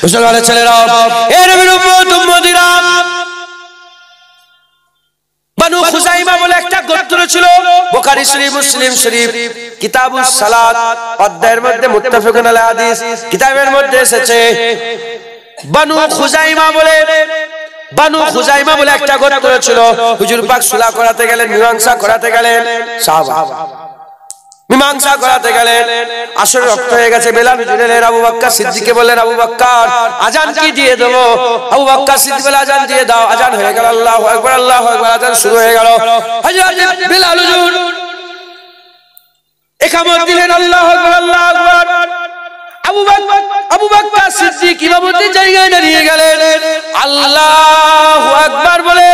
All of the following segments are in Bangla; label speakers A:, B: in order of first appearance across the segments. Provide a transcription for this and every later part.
A: মুসলমানের ছেলেরা, এ নবীর উম্মত উম্মতিরা, বানু খুজাইমা বলে একটা গোত্র ছিল। বুখারী শরীফ, মুসলিম শরীফ, কিতাবুস সালাত অধ্যায়ের মধ্যে মুত্তাফাকুন আলাইহি হাদিস কিতাবের মধ্যে এসেছে বানু খুজাইমা বলে একটা গোত্র ছিল। হুজুর পাক সুলা করাতে গেলেন, মীমাংসা করাতে গেলেন, সাহাবা মীমাংসা করাতে গেলেন। আসরে রক্ত হয়ে গেছে। বেলাল হুজুরের আবু বকর সিদ্দিককে বললেন, আবু বকর আজান কি দিয়ে দেবো? আবু বকর সিদ্দিক বলে, আজান দিয়ে দাও। আজান হয়ে গেল, আল্লাহু আকবার, আল্লাহু আকবার, আজান শুরু হয়ে গেল। হযরত বেলাল হুজুর ইকামত দিলেন, আল্লাহু আকবার, আল্লাহু আকবার। আবু বকর সিদ্দিক ইমামতির জায়গায় দাঁড়িয়ে গেলেন, আল্লাহু আকবার বলে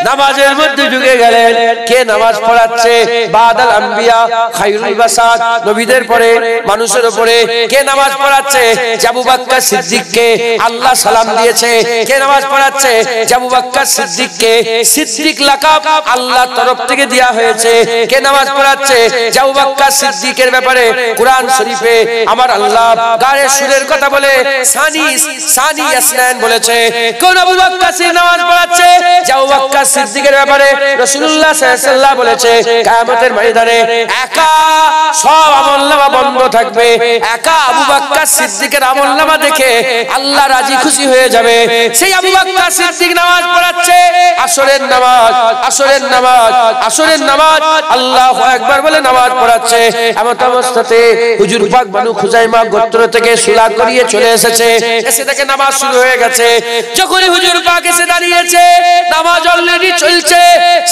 A: নামাজের মধ্যে ঢুকে গেলেন। কে নামাজ পড়াচ্ছে? বাদাল আম্বিয়া খায়রুল বাসার, নবীদের পরে মানুষের উপরে কে নামাজ পড়াচ্ছে? আবু বকর সিদ্দিককে আল্লাহ সালাম দিয়েছে। কে নামাজ পড়াচ্ছে? আবু বকর সিদ্দিককে সিদ্দিক লাকাব আল্লাহর তরফ থেকে দেয়া হয়েছে। কে নামাজ পড়াচ্ছে? আবু বকর সিদ্দিকের ব্যাপারে কোরআন শরীফে আমার আল্লাহ গায়ে সুরের কথা বলে সানি আসনান বলেছে। কোন আবু বকর সিদ্দিক নামাজ পড়াচ্ছে? আবু বকর সিদ্দিকের ব্যাপারে রাসূলুল্লাহ সাল্লাল্লাহু আলাইহি ওয়াসাল্লাম বলেছে, কিয়ামতের ময়দানে একা সব আমলনামা বন্ধ থাকবে, একা আবু বকর সিদ্দিকের আমলনামা দেখে আল্লাহ রাজি খুশি হয়ে যাবে। সেই আবু বকর সিদ্দিক নামাজ পড়াচ্ছে, আসরের নামাজ আল্লাহু আকবার বলে নামাজ পড়াচ্ছে। এমন অবস্থাতে হুজুর পাক বানু খুজাইমা গোত্র থেকে সুলা করিয়ে চলে এসেছে। এসে থেকে নামাজ শুরু হয়ে গেছে। যখনই হুজুর পাক এসে দাঁড়িয়েছে, নামাজ অলরেডি চলছে।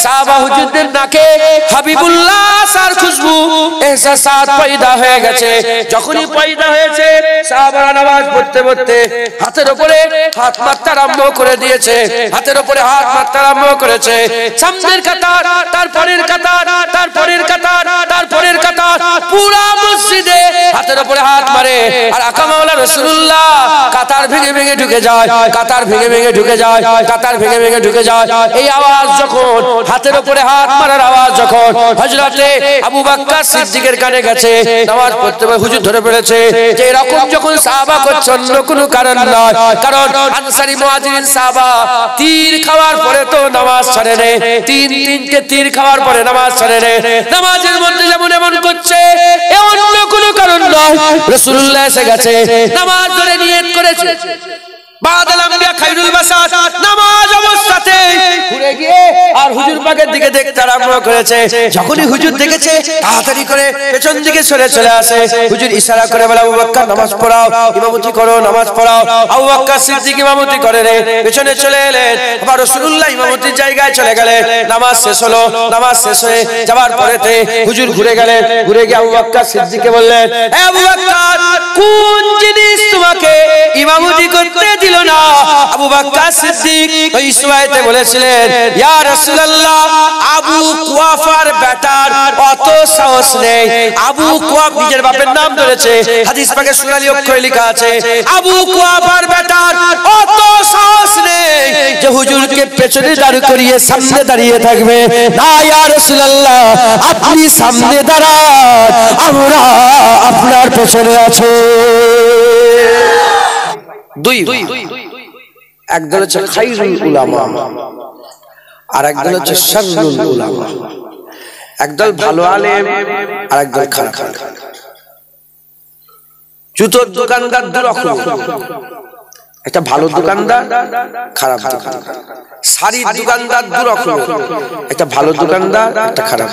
A: সাহাবা হুজুরদের নাকে হাবিবুল্লাহ সার খুশবু এহসাসাত পয়দা হয়ে গেছে। যখনই পয়দা হয়েছে, সাহাবারা নামাজ পড়তে পড়তে হাতের উপরে হাত মারতে আরম্ভ করে দিয়েছে। হাতের উপরে হাত মারতে আরম্ভ করেছে। সামনের কাতার, তারপরের কাতার, তারপরের কাতার, তারপরের কাতার, পুরা মসজিদে হাতের উপরে হাত মারে। আর আকা মাওলা রাসূলুল্লাহ কাতার ভেঙে ভেঙে ঢুকে যায়, কাতার ভেঙে ভেঙে ঢুকে যায়, কাতার ভেঙে ভেঙে ঢুকে যায়। এই আওয়াজ যখন, হাতের উপরে হাত মারার আওয়াজ যখন হযরতে আবু বকর সিদ্দিকের কানে গেছে, নামাজ পড়তে হুজুর ধরে ফেলেছে যে এরকম যখন সাহাবা করছে অন্য কোনো কারণ নয়, কারণ আনসারী মুহাজিরিন সাহাবা তীর খাওয়ার পরে তো নামাজ ছাড়ে না। তিনটে তীর খাওয়ার পরে নামাজ ছাড়ে না। নামাজের মধ্যে যেমন এমন করছে, এ অন্য কোনো কারণ নয়। রাসূলুল্লাহ এসে গেছে, নামাজ ধরে নিয়ত করেছে। বাদাল আম্বিয়া খায়রুল বাসার নামাজ অবস্থাতে ঘুরে গিয়ে আর হুজুর পাকের দিকে দেখতে আরম্ভ করেছে। যখনই হুজুর দেখেছে, তাড়াতাড়ি করে পেছন দিকে সরে চলে আসে। হুজুর ইশারা করে বলে, আবু বকর নামাজ পড়াও, ইমামতি করো, নামাজ পড়াও। আবু বকর সিদ্দিক ইমামতি করে রে, পেছনে চলে এলেন। আবার রাসূলুল্লাহ ইমামতির জায়গায় চলে গেলেন। নামাজ শেষ হলো। নামাজ শেষ হয়ে যাওয়ার পরেতে হুজুর ঘুরে গেলেন। ঘুরে গিয়ে আবু বকর সিদ্দিককে বললেন, এ আবু বকর, কোন জিনিস তোমাকে ইমামতি করতে দিল না? আবু বকর সিদ্দিক ওই সুয়াইতে বলেছিলেন, ইয়া রাসূলুল্লাহ, আবু কুয়াফার বেটার অত সাহস নেই। আবু কুয়াফ নিজের বাপের নাম ধরেছে, হাদিস পাকে সুনালি অক্ষরে লেখা আছে, আবু কুয়াফার বেটার অত সাহস নেই যে হুজুরকে পেছনে দাঁড় করিয়ে সামনে দাঁড়িয়ে থাকবে। না ইয়া রাসূলুল্লাহ, আপনি সামনে দাঁড়ান, আমরা আপনার পেছনে আছি। দুই একদল হচ্ছে খায়রুল উলামা, আর একদল হচ্ছে শাররুল উলামা। একদল ভালো আলেম, আর একদল খারাপ। জুতোর দোকানদার দু রকম, একটা ভালো দোকানদার, খারাপ দোকানদার। শাড়ির দোকানদার দু রকম, একটা ভালো দোকানদার, একটা খারাপ।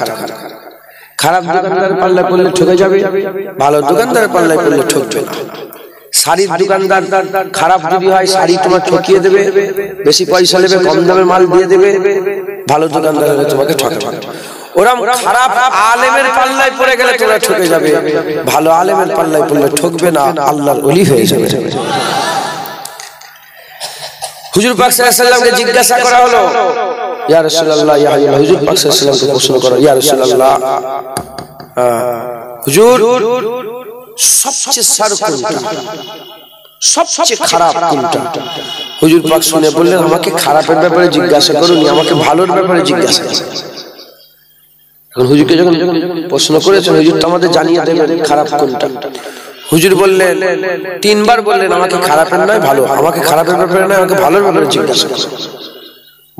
A: খারাপ দোকানদার পাল্লায় পড়লে ঠকে যাবে, ভালো দোকানদার পাল্লায় পড়লে ঠকবে না। শাড়ির দোকানদার খারাপ যদি হয়, শাড়ি তোমার ঠকিয়ে দেবে, বেশি পয়সা নেবে, কম দামে মাল দিয়ে দেবে। ভালো দোকানদার হলে তোমাকে ঠকাবে। ওরকম খারাপ আলেমের পাল্লায় পড়ে গেলে তোমরা ঠকে যাবে, ভালো আলেমের পাল্লায় পড়লে ঠকবে না, আল্লাহর ওলি হয়ে যাবে। হুজুর পাক সাল্লাল্লাহু আলাইহি ওয়াসাল্লামকে জিজ্ঞাসা করা হলো, ইয়া রাসূলুল্লাহ, ইয়া হাবিবাল্লাহ, হুজুর পাক সাল্লাল্লাহু আলাইহি ওয়াসাল্লামকে প্রশ্ন করা, ইয়া রাসূলুল্লাহ, হুজুর সবচেয়ে সার কোনটা, সবচেয়ে খারাপ কোনটা? হুজুর পাক শুনে বললেন, আমাকে খারাপের ব্যাপারে জিজ্ঞাসা করুনি, আমাকে ভালোর ব্যাপারে জিজ্ঞাসা করুন। এখন হুজুরকে যখন প্রশ্ন করেছেন, হুজুর তো আমাদের জানিয়ে দেবেন খারাপ কোনটা। হুজুর বললেন, তিনবার বললেন আমাকে খারাপের নয় ভালো, আমাকে খারাপের ব্যাপারে নয়, আমাকে ভালোর ব্যাপারে জিজ্ঞাসা করুন।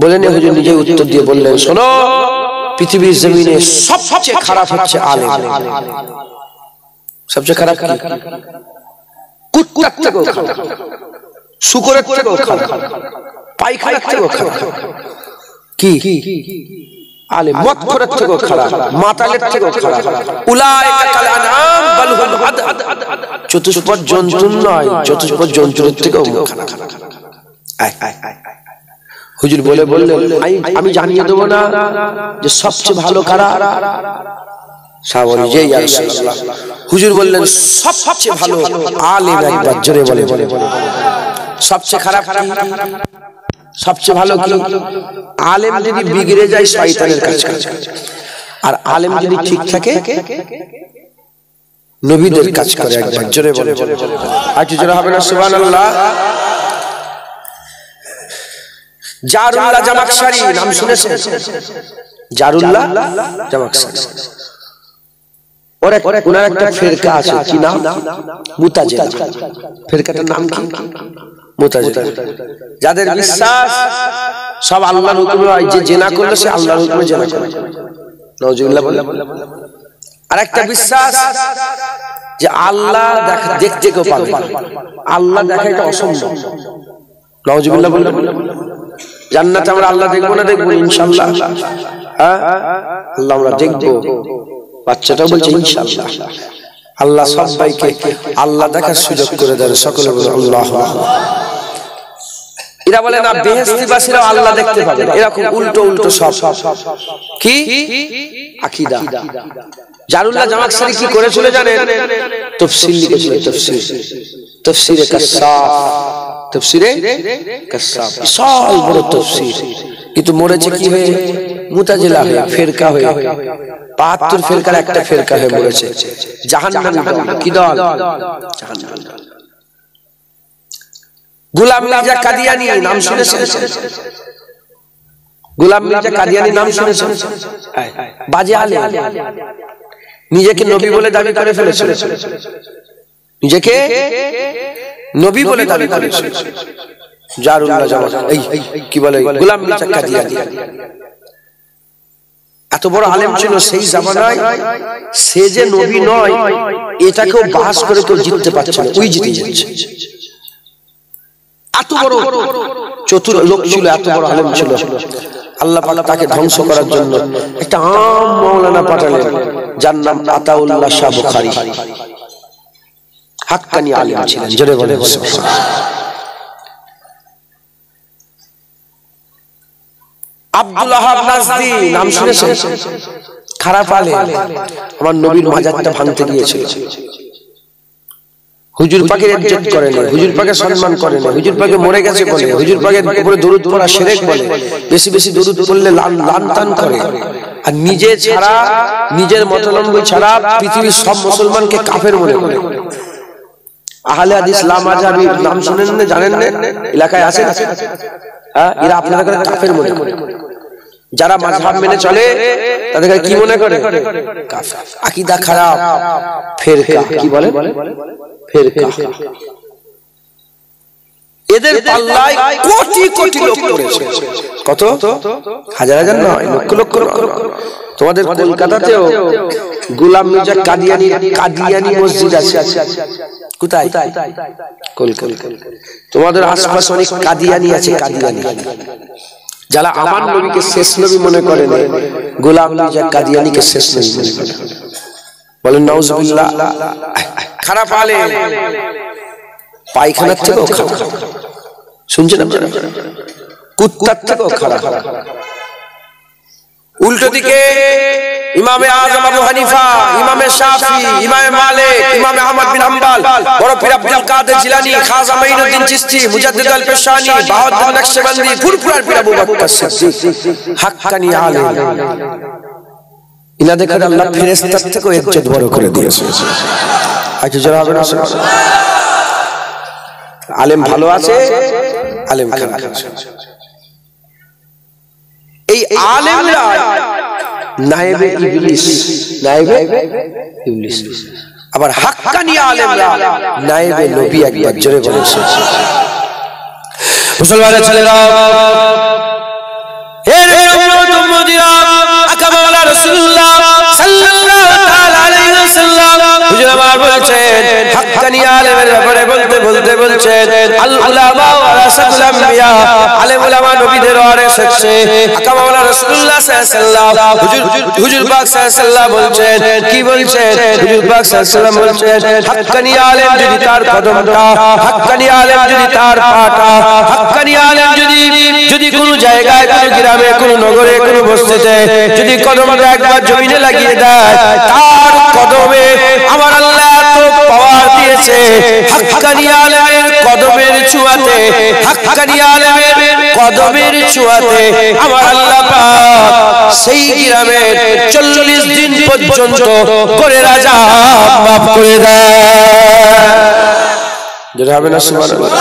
A: বলেন হুজুর নিজে উত্তর দিয়ে বললেন, শোনো, পৃথিবীর জমিনে সবচেয়ে খারাপ হচ্ছে আলেম। সবচেয়ে খারাপ কি? কুত্তার থেকেও খারাপ, শুকরের থেকেও খারাপ, পায়খানার থেকেও খারাপ। কি? আলেম। মদখোরের থেকেও খারাপ, মাতালের থেকেও খারাপ। উলাইকা কাল আনআম বাল হুম আদআদ। চতুষ্পদ জন্তু নয়, চতুষ্পদ জন্তুর থেকেও খারাপ। হুজুর বললেন, আমি জানিয়ে দেব না যে সবচেয়ে ভালো কারা? সাহাবী যে ইয়া রাসূলুল্লাহ। হুজুর বললেন, সবচেয়ে ভালো আলেম। একবার জোরে বলে। সবচেয়ে খারাপ কি? সবচেয়ে ভালো কি? আলেম যদি বিগড়ে যায় শয়তানের কাজ করে, আর আলেম যদি ঠিক থাকে নবীদের কাজ করে। একবার জোরে বলে। আর কি জোরে হবে না? সুবহানাল্লাহ। জারুল্লাহ জামাখশারি নাম শুনেছেন? জারুল্লাহ জামাখশারি ওনার একটা ফিরকা আছে, কি নাম? মুতাজিলা। ফিরকাটার নাম কি? মুতাজিলা। যাদের বিশ্বাস সব আল্লাহর হুকুমে হয়, যে জিনা করলে সে আল্লাহর হুকুমে জিনা করে। নাউজুবিল্লাহ বলে। আর একটা বিশ্বাস যে আল্লাহ দেখতে কেউ পাবে, আল্লাহ দেখা এটা অসম্ভব। নাউজুবিল্লাহ বলে। জান্নাতে আমরা আল্লাহ দেখবো না? দেখবো ইনশাআল্লাহ। হ্যাঁ, আল্লাহ আমরা দেখবো। বাচ্চাটা বলছে ইনশাআল্লাহ। আল্লাহ সবাইকে আল্লাহ দেখার সুযোগ করে দেন। সকলে বলে আল্লাহ। এরা বলে না বেহেশতিবাসীরা আল্লাহ দেখতে পাবে, এরকম উল্টো সব কি আকীদা। জারুল্লাহ জামাখশারি কি করেছিল জানেন? তাফসীর লিখেছিল। তাফসীরে কাশাফ। তাফসীরে কাশাফ বিশাল বড় তাফসীর। কিন্তু মরেছে কি হয়ে? মুতাজিলা হয়ে, ফিরকা হয়ে। ৭২ ফিরকার একটা ফিরকা হয়ে মরেছে। জাহান্নামী দল। কি দল? জাহান্নামী দল। গোলাম মির্জা কাদিয়ানী নাম শুনেছেন? গোলাম মির্জা কাদিয়ানী নাম শুনেছেন? বাজে আলেম, নিজেকে নবী বলে দাবি করে ফেলেছিল। নিজেকে নবী বলে দাবি করেছিল। জারুল্লাহ জামাখশারি, এই কি বলে, গোলাম মির্জা কাদিয়ানী এত বড় আলেম ছিল সেই জামানায়। সে যে নবী নয় এটাকেও বাস করে কেউ জিততে পারছে না, ওই জিতে যাচ্ছে। এত বড় চতুর লোক ছিল, এত বড় আলেম ছিল। আল্লাহ পাক তাকে ধ্বংস করার জন্য একটা আম মাওলানা পাঠালেন, যার নাম আতাউল্লাহ শাহ বুখারী। হাক্কানি আলেম ছিলেন। জোরে বলে আব্দুল ওয়াহাব নাজদি নাম শুনেছেন? খারাপ আলেম, আমার নবীর মাজারটা ভাঙতে গিয়েছিল। হুজুর পাকের ইজ্জত করে না, হুজুর পাকের সম্মান করে না, হুজুর পাকে মরে গেছে বলে, হুজুর পাকের উপরে দরুদ পড়া শিরক বলে, বেশি বেশি দরুদ পড়লে লানতান করে। আর নিজে ছাড়া, নিজের মতলম্বী ছাড়া পৃথিবীর সব মুসলমানকে কাফের মনে করে। আহলে হাদিস লা মাযহাবী নাম শুনেন না? জানেন না? এলাকায় আছে না? হ্যাঁ, এরা আপনাদের কাফের মনে করে। যারা মাযহাব মেনে চলে তাদেরকে কি মনে করে? কাফের। আকীদা খারাপ, ফিরকা। কি বলে? ফিরকা। এদের পাল্লায় কোটি কোটি লোক পড়েছে। কত? হাজার হাজার নয়, লক্ষ লক্ষ। তোমাদের কলকাতাতেও গোলাম মির্জা কাদিয়ানী মসজিদ আছে। কোথায়? কলকাতা। তোমাদের আশপাশে অনেক কাদিয়ানী আছে। কাদিয়ানী যারা আমার নবীকে শেষ নবী মনে করে না, গোলাম মির্জা কাদিয়ানীকে শেষ নবী মনে করে। বলেন নাউজুবিল্লাহ। খারাপ আলেম, পায়খানার থেকেও খারাপ। শুনছেন আপনারা? কুত্তার থেকেও খারাপ। উল্টো দিকে ইমামে আযম আবু হানিফা, ইমামে শাফি, ইমামে মালিক, ইমামে আহমদ বিন হাম্বল, বড় পীর আব্দুল কাদের জিলানী, খাজা মাইনুদ্দিন চিশতি, মুজাদ্দিদ আল পেশানি, বাহাউদ্দিন নকশবন্দি, ফুরফুরার পীর আবু বকর সিদ্দিক, হাক্কানি আলেম। ইনাদের কাছে আল্লাহ ফেরেশতার থেকেও ইজ্জত বড় করে দিয়েছে। আচ্ছা যারা হবে না, আলেম ভালো আছে, আলেম খারাপ আছে। এই আলেমরা নায়েবে ইবলিস, নায়েবে ইবলিস। আবার হাক্কানি আলেমরা নায়েবে নবী একবার জোরে বলেছে। মুসলমানের ছেলেরা, হে উম্মত উম্মতিরা, আকা মাওলানা রাসূলুল্লাহ সাল্লাল্লাহু তাআলা আলাইহি ওয়াসাল্লাম হুজুর আমার বলেছেন, হাক্কানি আলেমের ব্যাপারে বলতে বলতে বলছেন, আল উলামা ওয়ারাসাতুল আমবিয়া, আলেম উলামা নবীদের ওয়ারিস হচ্ছে। আকা মাওলানা রাসূলুল্লাহ সাল্লাল্লাহু আলাইহি ওয়াসাল্লাম হুজুর পাক সাল্লাল্লাহু বলছেন, কি বলছেন? হুজুর পাক সাল্লাল্লাহু বলছেন, হাক্কানি আলেম যদি তার কদমটা, হাক্কানি আলেম যদি তার পাটা, হাক্কানি আলেম যদি কোন জায়গায়, কোন গ্রামে, কোন নগরে, কোন বস্তিতে যদি কদমটা একবার জমিনে লাগিয়ে দেয়, তার কদমে আমার আল্লাহ এত পাওয়ার দিয়েছে, হাক্কানি আলেমের কদমের ছোঁয়াতে, হাক্কানি আলেমের কদমের ছোঁয়াতে আমার আল্লাহ পাক সেই গ্রামের 40 দিন পর্যন্ত করে রাজা মাফ করে দেয়। যেটা হবে না সুবহানাল্লাহ।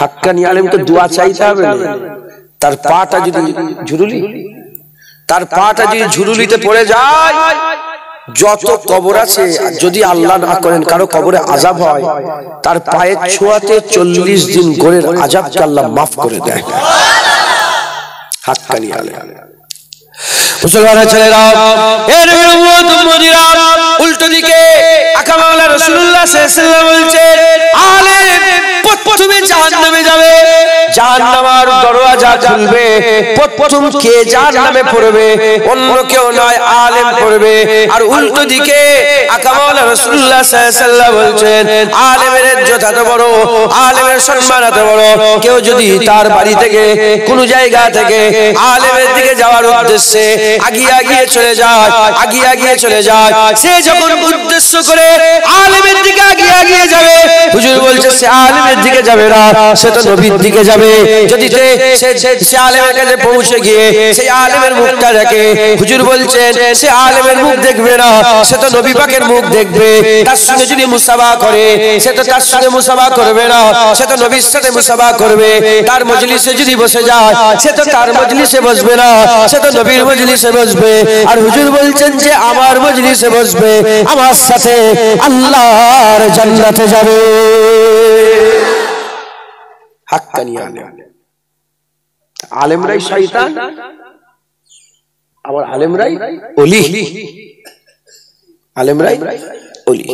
A: হাক্কানি আলেমকে দোয়া চাইতে হবে না, তার পাটা যদি ঝুরুলি, তার পাটা যদি ঝুরুলিতে পড়ে যায়, যত কবর আছে যদি আল্লাহ না করেন কারো কবরে আযাব হয়, তার পায়ের ছোঁয়াতে 40 দিন গোরের আযাবকে আল্লাহ মাফ করে দেয়। হাক্কানি আলেম। মুসলমানের ছেলেরা, এর উম্মত উম্মতিরা, উল্টো দিকে আকা মাওলানা রাসূলুল্লাহ সাল্লাল্লাহু আলাইহি ওয়াসাল্লাম বলছেন, আলেম প্রথমে জাহান্নামে যাবে, জাহান্নামের দরওয়াজা খুলবে, প্রথম কে জাহান্নামে পড়বে? অন্য কেউ নয়, আলেম পড়বে। আর উল্টো দিকে আকা মাওলানা রাসূলুল্লাহ সাল্লাল্লাহু আলাইহি ওয়াসাল্লাম বলছেন, আলেমের ইজ্জত এত বড়, আলেমের সম্মান এত বড়, কেউ যদি তার বাড়ি থেকে, কোন জায়গা থেকে আলেমের দিকে যাওয়ার উদ্দেশ্যে আগিয়ে চলে যায়, আগিয়ে চলে যায়, সে যখন উদ্দেশ্য করে আলেমের দিকে আগিয়ে যাবে, হুজুর বলছে সে আলেমের দিকে যাবে না, সে তো নবীর দিকে যাবে। যদি সে আলেমের কাছে পৌঁছে গিয়ে সেই আলেমের মুখটা দেখে, হুজুর বলছেন সে আলেমের মুখ দেখবে না, সে তো নবী পাকের মুখ দেখবে। তার সঙ্গে যদি মুসাফা করে, সে তো তার সঙ্গে মুসাফা করবে না, সে তো নবীর সাথে মুসাফা করবে। তার মজলিসে যদি বসে যায়, সে তো তার মজলিসে বসবে না, সে তো নবীর মজলিসে বসবে। আর হুজুর বলছেন যে আমার মজলিসে বসবে, আমার সাথে আল্লাহর জান্নাতে যাবে। হাক্কানি আলেম। আলেমরাই শয়তান, আবার আলেমরাই ওলি, আলেমরাই ওলি।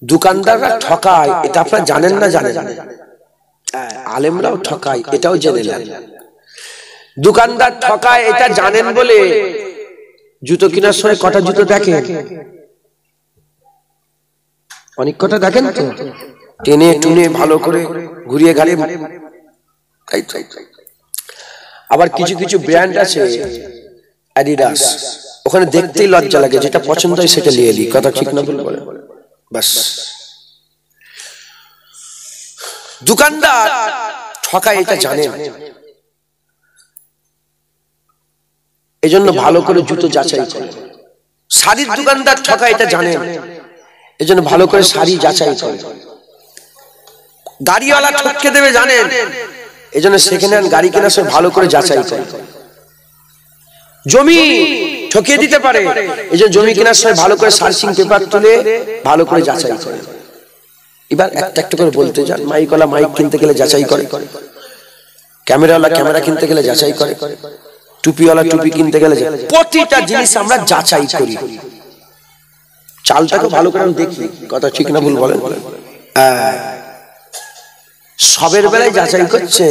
A: দোকানদাররা ঠকায়, এটা আপনারা জানেন না? জানেন। আলেমরাও ঠকায়, এটাও জেনে নেন। দোকানদার ঠকায় এটা জানেন বলে জুতো কেনার সময় কটা জুতো দেখেন? অনেক কটা দেখেন তো, টেনে টুনে ভালো করে ঘুরিয়ে গাড়ি। আবার কিছু কিছু ব্র্যান্ড আছে, অ্যাডিডাস, ওখানে দেখতেই লজ্জা লাগে, যেটা পছন্দ হয় সেটা নিয়ে নি। কথা ঠিক না ভুল বলে? বাস। দোকানদার ঠকায় এটা জানেন, এজন্য ভালো করে জুতো যাচাই করে। শাড়ির দোকানদার ঠকায় এটা জানেন, এজন্য ভালো করে শাড়ি যাচাই করে। গাড়িওয়ালা ঠকে দেবে জানেন, এজন্য সেকেন্ড হ্যান্ড গাড়ি কেনার সময় ভালো করে যাচাই করে। জমি ঠকিয়ে দিতে পারে, এজন্য জমি কেনার সময় ভালো করে সার্চিং পেপার তুলে ভালো করে যাচাই করে। এবার একটা একটা করে বলতে যান। মাইকওয়ালা মাইক কিনতে গেলে যাচাই করে, ক্যামেরাওয়ালা ক্যামেরা কিনতে গেলে যাচাই করে, টুপিওয়ালা টুপি কিনতে গেলে, প্রতিটা জিনিস আমরা যাচাই করি। চালটাকে ভালো করে দেখি। কথা ঠিক না ভুল বলেন? সবের বেলায় যাচাই করছে,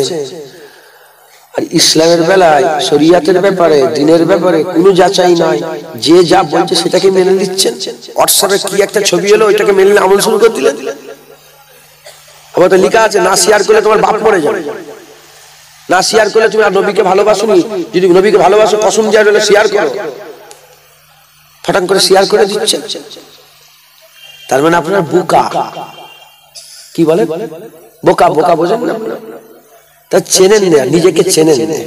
A: আর ইসলামের বেলায়, শরিয়াতের ব্যাপারে, দিনের ব্যাপারে কোনো যাচাই নাই। যে যা বলছে সেটাকে মেনে নিচ্ছেন। হোয়াটসঅ্যাপে কি একটা ছবি হলো, ওইটাকে মেনে আমল শুরু করে দিলেন। আবার তো লেখা আছে, না শেয়ার করলে তোমার বাপ মরে যাবে, না শেয়ার করলে তুমি আর নবীকে ভালোবাসোনি, যদি নবীকে ভালোবাসো কসম দেওয়া হলে শেয়ার করো। ফটাং করে শেয়ার করে দিচ্ছেন। তার মানে আপনার বোকা। কি বলে? বোকা। বোকা বোঝেন না? তা চেনেন না, নিজেকে চেনেন না।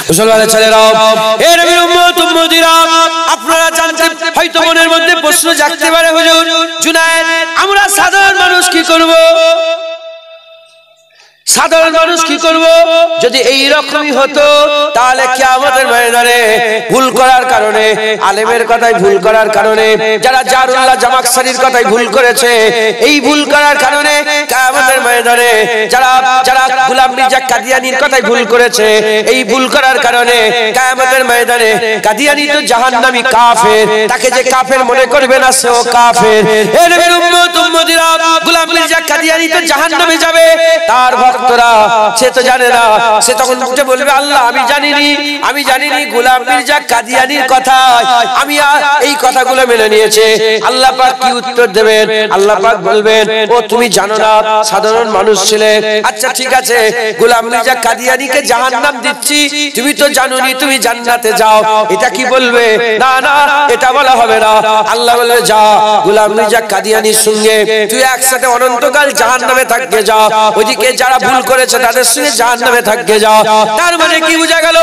A: মুসলমানের ছেলেরা, হে নবীর উম্মত উম্মতিরা, আপনারা জানতে হয়তো মনের মধ্যে প্রশ্ন জাগতে পারে, হুজুর জুনায়েদ, আমরা সাধারণ মানুষ কি করব? সাধারণ মানুষ কি করব? যদি এই রকমই হতো তাহলে কিয়ামতের ময়দানে ভুল করার কারণে, আলেমের কথাই ভুল করার কারণে, যারা জারুল্লাহ জামাকশরীর কথাই ভুল করেছে, এই ভুল করার কারণে কিয়ামতের ময়দানে যারা যারা গোলাম মির্জা কাদিয়ানীর কথাই ভুল করেছে, এই ভুল করার কারণে কিয়ামতের ময়দানে কাদিয়ানী তো জাহান্নামী কাফের, তাকে যে কাফের মনে করবে না সেও কাফের। এর উম্মত উম্মতিরা গোলাম মির্জা কাদিয়ানী তো জাহান্নামে যাবে, তার ভক্তরা সে তো জানে না, সে তখন উঠে বলবে আল্লাহ আমি জানিনি গোলাম মির্জা কাদিয়ানীর কথা, আমি এই কথাগুলো মেনে নিয়েছে। আল্লাহ পাক কি উত্তর দেবেন? আল্লাহ পাক বলবেন ও তুমি জানো না, সাধারণ মানুষ ছিলে, আচ্ছা ঠিক আছে গোলাম মির্জা কাদিয়ানীকে জাহান্নাম দিচ্ছি, তুমি তো জানোনি, তুমি জান্নাতে যাও। এটা কি বলবে? না না, এটা বলা হবে না। আল্লাহ বলবে যা গোলাম মির্জা কাদিয়ানীর সঙ্গে তুই একসাথে অনন্তকাল জাহান্নামে থাকতে যা, ওইদিকে যারা ভুল করেছে তাদের সঙ্গে জাহান্নামে থাকতে যা। তার মানে কি বোঝা গেল?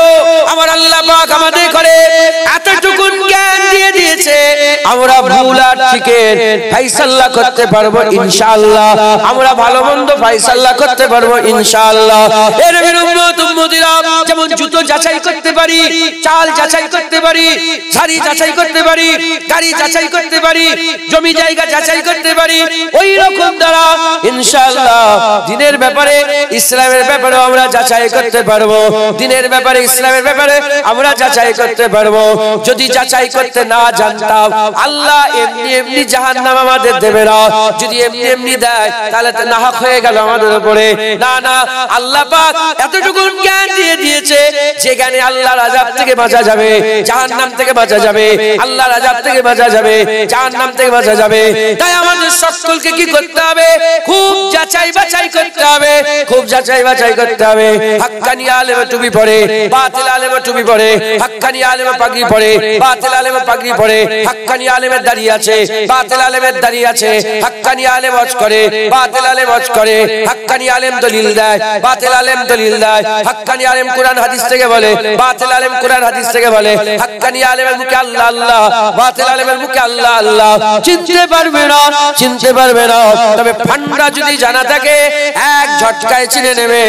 A: আমার আল্লাহ পাক আমাদের করে এতটুকু জ্ঞান দিয়ে দিয়েছে, আমরা ভুল আর ঠিকের ফয়সালা করতে পারবো ইনশাআল্লাহ, আমরা ভালো মন্দ ফয়সালা করতে পারবো ইনশাআল্লাহ। এর উম্মত উম্মতিরা যেমন জুতো যাচাই করতে পারি, চাল যাচাই করতে পারি, শাড়ি যাচাই করতে পারি, গাড়ি যাচাই করতে পারি, জমি জায়গা যাচাই করতে পারি, ওই রকম দ্বারা ইনশাআল্লাহ দিনের ব্যাপারে, ইসলামের ব্যাপারে আমরা যাচাই করতে পারবো, দিনের ব্যাপারে, ইসলামের ব্যাপারে আমরা যাচাই করতে পারবো। যদি যাচাই করতে না জানতাম, আল্লাহ এমনি এমনি জাহান্নাম আমাদের দেবে না। যদি এমনি এমনি দেয় তাহলে তো নাহক হয়ে গেল আমাদের উপরে। না না, আল্লাহ পাক এতটুকু জ্ঞান দিয়ে দিয়েছে যে জ্ঞানে আল্লাহর আযাব থেকে বাঁচা যাবে, জাহান্নাম থেকে বাঁচা যাবে, আল্লাহর আযাব থেকে বাঁচা যাবে, জাহান্নাম থেকে বাঁচা যাবে। তাই আমাদের সকলকে কি করতে হবে? খুব যাচাই বাছাই করতে হবে, খুব যাচাই বাছাই করতে হবে। হাক্কানি আলেম টুপি পরে, বাতিল আলেম টুপি পরে, হাক্কানি আলেম পাগড়ি পরে, বাতিল আলেম পাগড়ি পরে, হাক্কানি আলেমের দাড়ি আছে, বাতিল আলেমের দাড়ি আছে, হাক্কানি আলেম ওয়াজ করে, বাতিল আলেম ওয়াজ করে, হাক্কানি আলেম দলিল দেয়, বাতিল আলেম দলিল দেয়, হাক্কানি আলেম কোরআন হাদিস থেকে বলে, বাতিল আলেম কোরআন হাদিস থেকে বলে, হাক্কানি আলেমের মুখে আল্লাহ আল্লাহ, বাতিল আলেমের মুখে আল্লাহ আল্লাহ। চিনতে পারবে না, চিনতে পারবে না, তবে ফান্ডা যদি জানা থাকে এক ঝটকায় চিনে নেবে,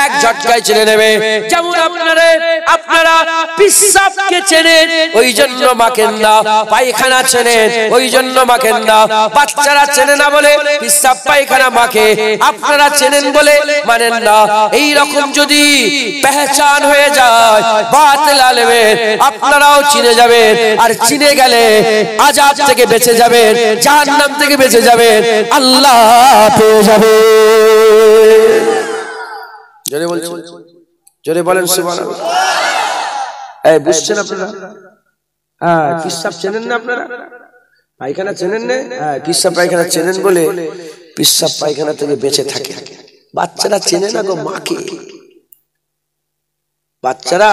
A: এক ঝটকায় চিনে নেবে। যেমন আপনারা পিশাবকে চেনেন, ওই জন্য মাখেন না, পায়খানা চেনেন, ওই জন্য মাখেন না। বাচ্চারা চেনে না বলে পিশাব পায়খানা মাখে, আপনারা চেনেন বলে মানেন না। এই রকম যদি পেহচান হয়ে যায় বাতিল আলেমের, আপনারাও চিনে যাবেন, আর চিনে গেলে আযাব থেকে বেঁচে যাবেন, জাহান্নাম থেকে বেঁচে যাবেন, আল্লাহ পেয়ে যাবে। জোরে বলছেন, জোরে বলেন সুবহানাল্লাহ। এই বুঝছেন আপনারা? হ্যাঁ, পিশাব চেনেন না আপনারা? পায়খানা চেনেন না? হ্যাঁ, পিশাব পায়খানা চেনেন বলে পিশাব পায়খানা থেকে বেঁচে থাকে। বাচ্চারা চেনে না গো মাকে। বাচ্চারা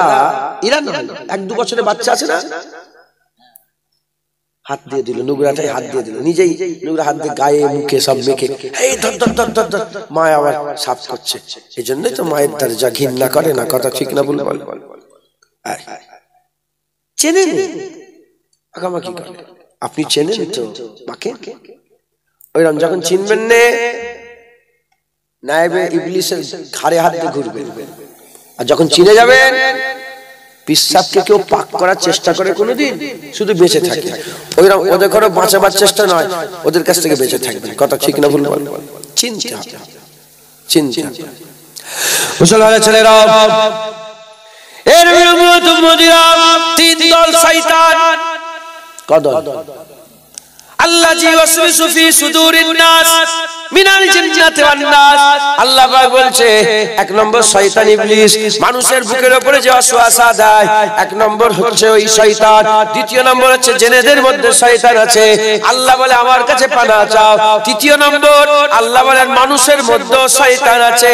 A: এরা না, 1-2 বছরের বাচ্চা আছে না, হাত দিয়ে দিল, নোংরাটাই হাত দিয়ে দিল, নিজেই নোংরা হাত দিয়ে গায়ে মুখে সব মেখে এই ধর ধর ধর ধর ধর, মা আবার সাফ করছে। এই জন্যই তো মায়ের দরজা ঘৃণা করে না, কথা ঠিক না? বলে চেনেন আগামাকি করে, আপনি চেনেন তো মাকে? ওইরকম যখন চিনবেন না, নায়েবে ইবলিসের ঘাড়ে হাত দিয়ে ঘুরবেন, আর যখন চিনে যাবেন, পিশাবকে কেউ পাক করার চেষ্টা করে কোনোদিন, শুধু বেঁচে থাকে। ওইরকম ওদের ঘরে বাঁচাবার চেষ্টা নয়, ওদের কাছ থেকে বেঁচে থাকবেন, কথা ঠিক না? ভুল চিনতে হবে, চিনতে হবে। মুসলমানের ছেলেরা, এর বিরুদ্ধে মুদিরা 3 দল শয়তান। কদল আল্লাহ জি ওয়াসওয়াসু ফি সুদুরিন নাস মিনাল জিন্নাতি ওয়ান নাস। আল্লাহ পাক বলছে 1 নম্বর শয়তান ইবলিস, মানুষের বুকের উপরে যে ওয়াসওয়াসা দেয়, 1 নম্বর হচ্ছে ওই শয়তান। 2 নম্বর হচ্ছে জিনেদের মধ্যে শয়তান আছে, আল্লাহ বলে আমার কাছে পানাহ চাও। 3 নম্বর আল্লাহ বলেন মানুষের মধ্যে শয়তান আছে,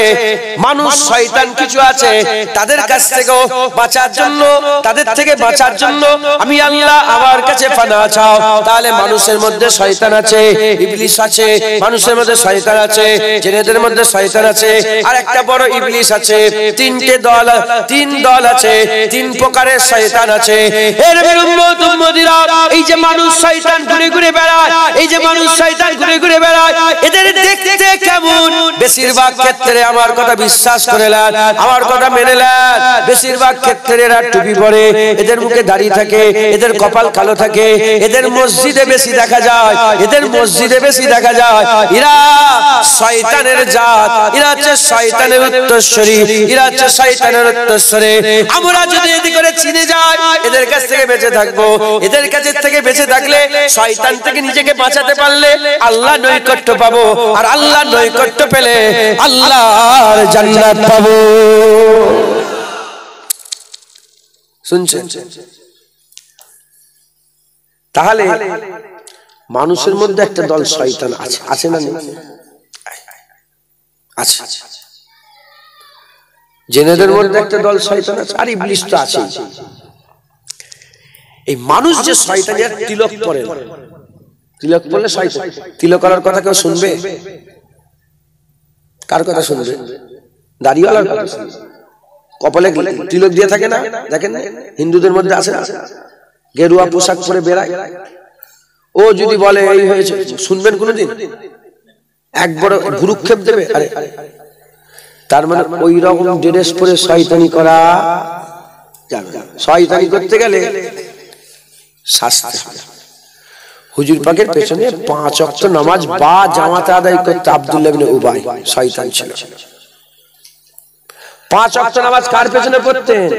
A: মানুষ শয়তান কিছু আছে, তাদের কাছ থেকেও বাঁচার জন্য, তাদের থেকে বাঁচার জন্য আমি আল্লাহ আমার কাছে পানাহ চাও। তাহলে মানুষের মধ্যে শয়তান আছে, ইবলিস আছে, মানুষের মধ্যে শয়তান আছে, জিনেদের মধ্যে শয়তান আছে, আর একটা বড় ইবলিস আছে। 3 দল আছে, 3 প্রকারের শয়তান আছে। এর উম্মত উম্মতিরা, এই যে মানুষ শয়তান ঘুরে ঘুরে বেড়ায়, এই যে মানুষ শয়তান ঘুরে ঘুরে বেড়ায়, এদের দেখতে কেমন? বেশিরভাগ ক্ষেত্রে আমার কথা বিশ্বাস করে নেন, আমার কথা মেনে নেন। বেশিরভাগ ক্ষেত্রে এরা টুপি পরে, এদের মুখে দাড়ি থাকে, এদের কপাল কালো থাকে, এদের মসজিদে বেশি দেখা যায়, এদের মসজিদে বেশি দেখা যায়। এরা শয়তানের জাত, এরা হচ্ছে শয়তানের উত্তরসূরি, এরা হচ্ছে শয়তানের উত্তরসূরি। আমরা যদি এদিকে করে চিনে যাই, এদের কাছ থেকে বেঁচে থাকবো। এদের কাছ থেকে বেঁচে থাকলে, শয়তান থেকে নিজেকে বাঁচাতে পারলে আল্লাহ নৈকট্য পাবো, আর আল্লাহ নৈকট্য পেলে আল্লাহর জান্নাত পাবো। শুনছেন? তাহলে মানুষের মধ্যে একটা দল শয়তান আছে, আছে না? আছে। জেনেদের মধ্যে একটা দল শয়তান আছে, আর ইবলিস তো আছে। এই মানুষ যে শয়তানের তিলক পরে, তিলক পরলে শয়তান। তিলক করার কথা কেউ শুনবে? কার কথা শুনবে? দাড়িওয়ালার কথা শুনবে। কপালে তিলক দিয়ে থাকে না, দেখেন না? হিন্দুদের মধ্যে আছে না, গেরুয়া পোশাক পরে বেড়ায়। ও যদি বলে এই হয়েছে, শুনবেন কোনদিন? একবার গুরুক্ষেপ দেবে। আরে তার মানে ওই রকম ড্রেস পরে শয়তানি করা যাবে না। শয়তানি করতে গেলে শাস্তি হবে। হুজুর পাকের পেছনে 5 ওয়াক্ত নামাজ বা জামাতে আদায় করতে আব্দুল্লাহ ইবনে উবাই শয়তান ছিল। 5 ওয়াক্ত নামাজ কার পেছনে পড়তেন?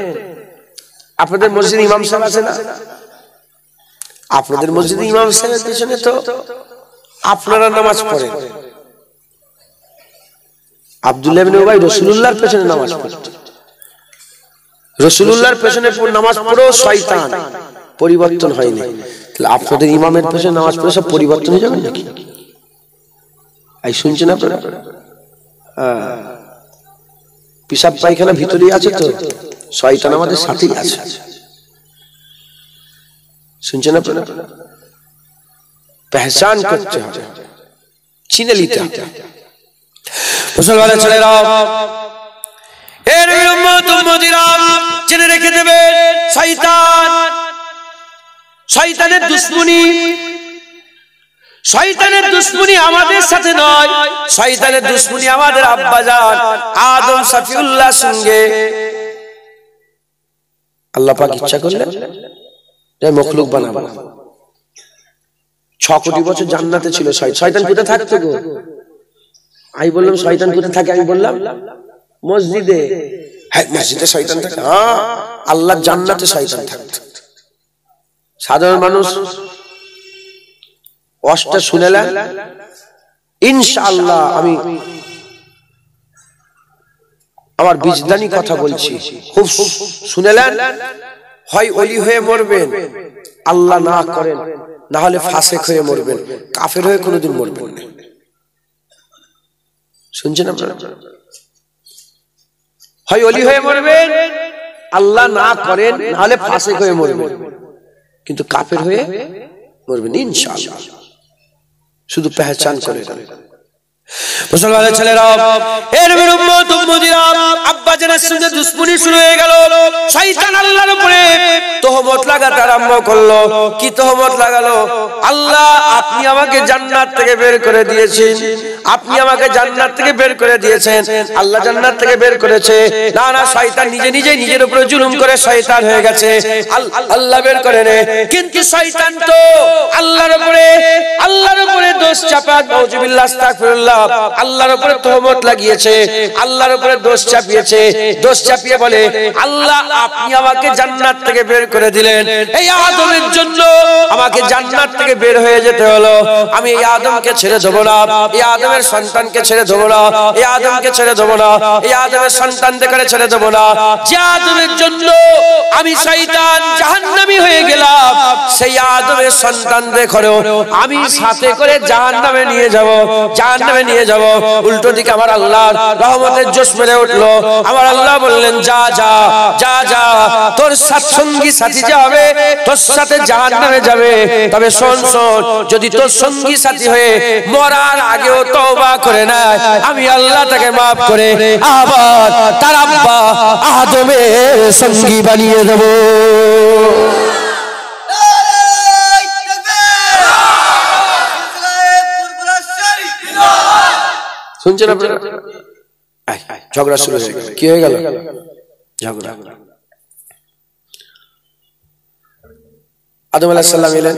A: আপনাদের মসজিদে ইমাম সাহেব আছে না? আপনাদের মসজিদে ইমাম সাহেবের পেছনে তো আপনারা নামাজ পড়েন। আব্দুল্লাহ ইবনে উবাই রাসূলুল্লাহর পেছনে নামাজ পড়তেন। রাসূলুল্লাহর পেছনে নামাজ পড়েও শয়তান পরিবর্তন হয়নি। তাহলে আপনাদের ইমামের পেছনে নামাজ পড়ে সব পরিবর্তন হয়ে যাবে নাকি? এই শুনছেন আপনারা? পিশাব পায়খানা ভিতরেই আছে তো, শয়তান আমাদের সাথেই আছে। শুনছেন আপনারা? পহচান করতে হবে, চিনে নিতে হবে। মুসলমানের ছেলেরা, এর উম্মত উম্মতিরা জেনে রেখে দেবে, শয়তান, শয়তানের দুশমনি, শয়তানের দুশমনি আমাদের সাথে নয়, শয়তানের দুশমনি আমাদের আব্বাজান আদম সফিউল্লাহর সঙ্গে। আল্লাহ পাক ইচ্ছা করলেন এই মখলুক বানাবো। 6 কোটি বছর জান্নাতে ছিল শয়তান। কোথায় থাকতো গো? আমি বললাম শয়তান কোথায় থাকে? আমি বললাম মসজিদে। হ্যাঁ, মসজিদে শয়তান থাকে? হ্যাঁ, আল্লাহ জান্নাতে শয়তান থাকতো। সাধারণ মানুষ ওয়াজটা শুনেলেন, ইনশাআল্লাহ আমি আমার বিজদানি কথা বলছি, খুব শুনেলেন, হয় ওলি হয়ে মরবেন, আল্লাহ না করেন, না হলে ফাসিক হয়ে মরবেন, কাফের হয়ে কোনোদিন মরবেন না। শুনছেন আপনারা? হয় ওলি হয়ে মরবেন, আল্লাহ না করেন, না হলে ফাসিক হয়ে মরবেন, কিন্তু কাফের হয়ে মরবেন ইনশাআল্লাহ। শুধু পহচান করে মুসলমানের ছেলেরা, এর উম্মত উম্মতিরা, আব্বা জানের সঙ্গে দুশমনি শুরু হয়ে গেল। শয়তান আল্লাহর উপরে তহমত লাগাতে আরম্ভ করলো। কি তহমত লাগালো? আল্লাহ, আপনি আমাকে জান্নাত থেকে বের করে দিয়েছেন, আপনি আমাকে জান্নাত থেকে বের করে দিয়েছেন। আল্লাহ জান্নাত থেকে বের করেছে না? না, শয়তান নিজে নিজে নিজের উপরে জুলুম করে শয়তান হয়ে গেছে। আল্লাহ বের করে নে, কিন্তু শয়তান তো আল্লাহর উপরে দোষ চাপা, নাউজুবিল্লাহ, আস্তাগফিরুল্লাহ, আল্লাহর উপরে তহমত লাগিয়েছে, আল্লাহর উপরে দোষ চাপিয়েছে। দোষ চাপিয়ে বলে, আল্লাহ আপনি আমাকে জান্নাত থেকে বের করে দিলেন, এই আদমের জন্য আমাকে জান্নাত থেকে বের হয়ে যেতে হলো। আমি এই আদমকে ছেড়ে দেবো না, এই আদমের সন্তানকে ছেড়ে দেবো না, এই আদমকে ছেড়ে দেবো না, এই আদমের সন্তানদের ছেড়ে দেবো না। যে আদমের জন্য আমি শয়তান জাহান্নামী হয়ে গেলাম, সেই আদমের সন্তানদের ঘরেও আমি সাথে করে জাহান্নামে নিয়ে যাব, জাহান্নামে নিয়ে যাব। উল্টো দিকে আমার আল্লাহর রহমতের জোশ মেরে উঠলো। আমার আল্লাহ বললেন, যা যা যা যা, তোর সঙ্গী সাথী যাবে, তোর সাথে জাহান্নামে যাবে। তবে শোন শোন, যদি তোর সঙ্গী সাথী হয়ে মরার আগেও তওবা করে নেয়, আমি আল্লাহ তাকে মাফ করে আবার তার আব্বা আদমের সঙ্গী বানিয়ে দেব। শুনছেন আপনারা? ঝগড়া শুরু হয়ে গেল। কি হয়ে গেল? ঝগড়া। আদম আলাইহিস সালাম এলেন,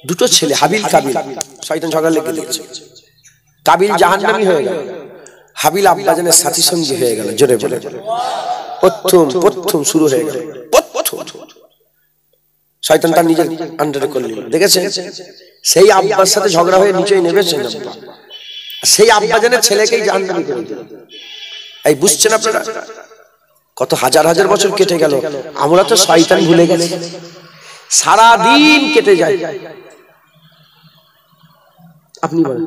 A: দুটো ছেলে হাবিল কাবিল, শয়তান ঝগড়া লেগে দিয়েছে। কাবিল জাহান্নামী হয়ে গেল, হাবিল আব্বাজানের সাথী সঙ্গী হয়ে গেল। জোরে বলে প্রথম শুরু হয়ে গেল। শয়তান তার নিজের আন্ডারে করে নিল। দেখেছেন, সেই আব্বার সাথে ঝগড়া হয়ে নিচেই নেমেছেন, সেই আব্বাজানের ছেলেকেই জাহান্নামী করে দিল। এই বুঝছেন আপনারা? কত হাজার হাজার বছর কেটে গেল, আমরা তো শয়তান ভুলে গেছি। সারা দিন কেটে যায়। আপনি বলেন,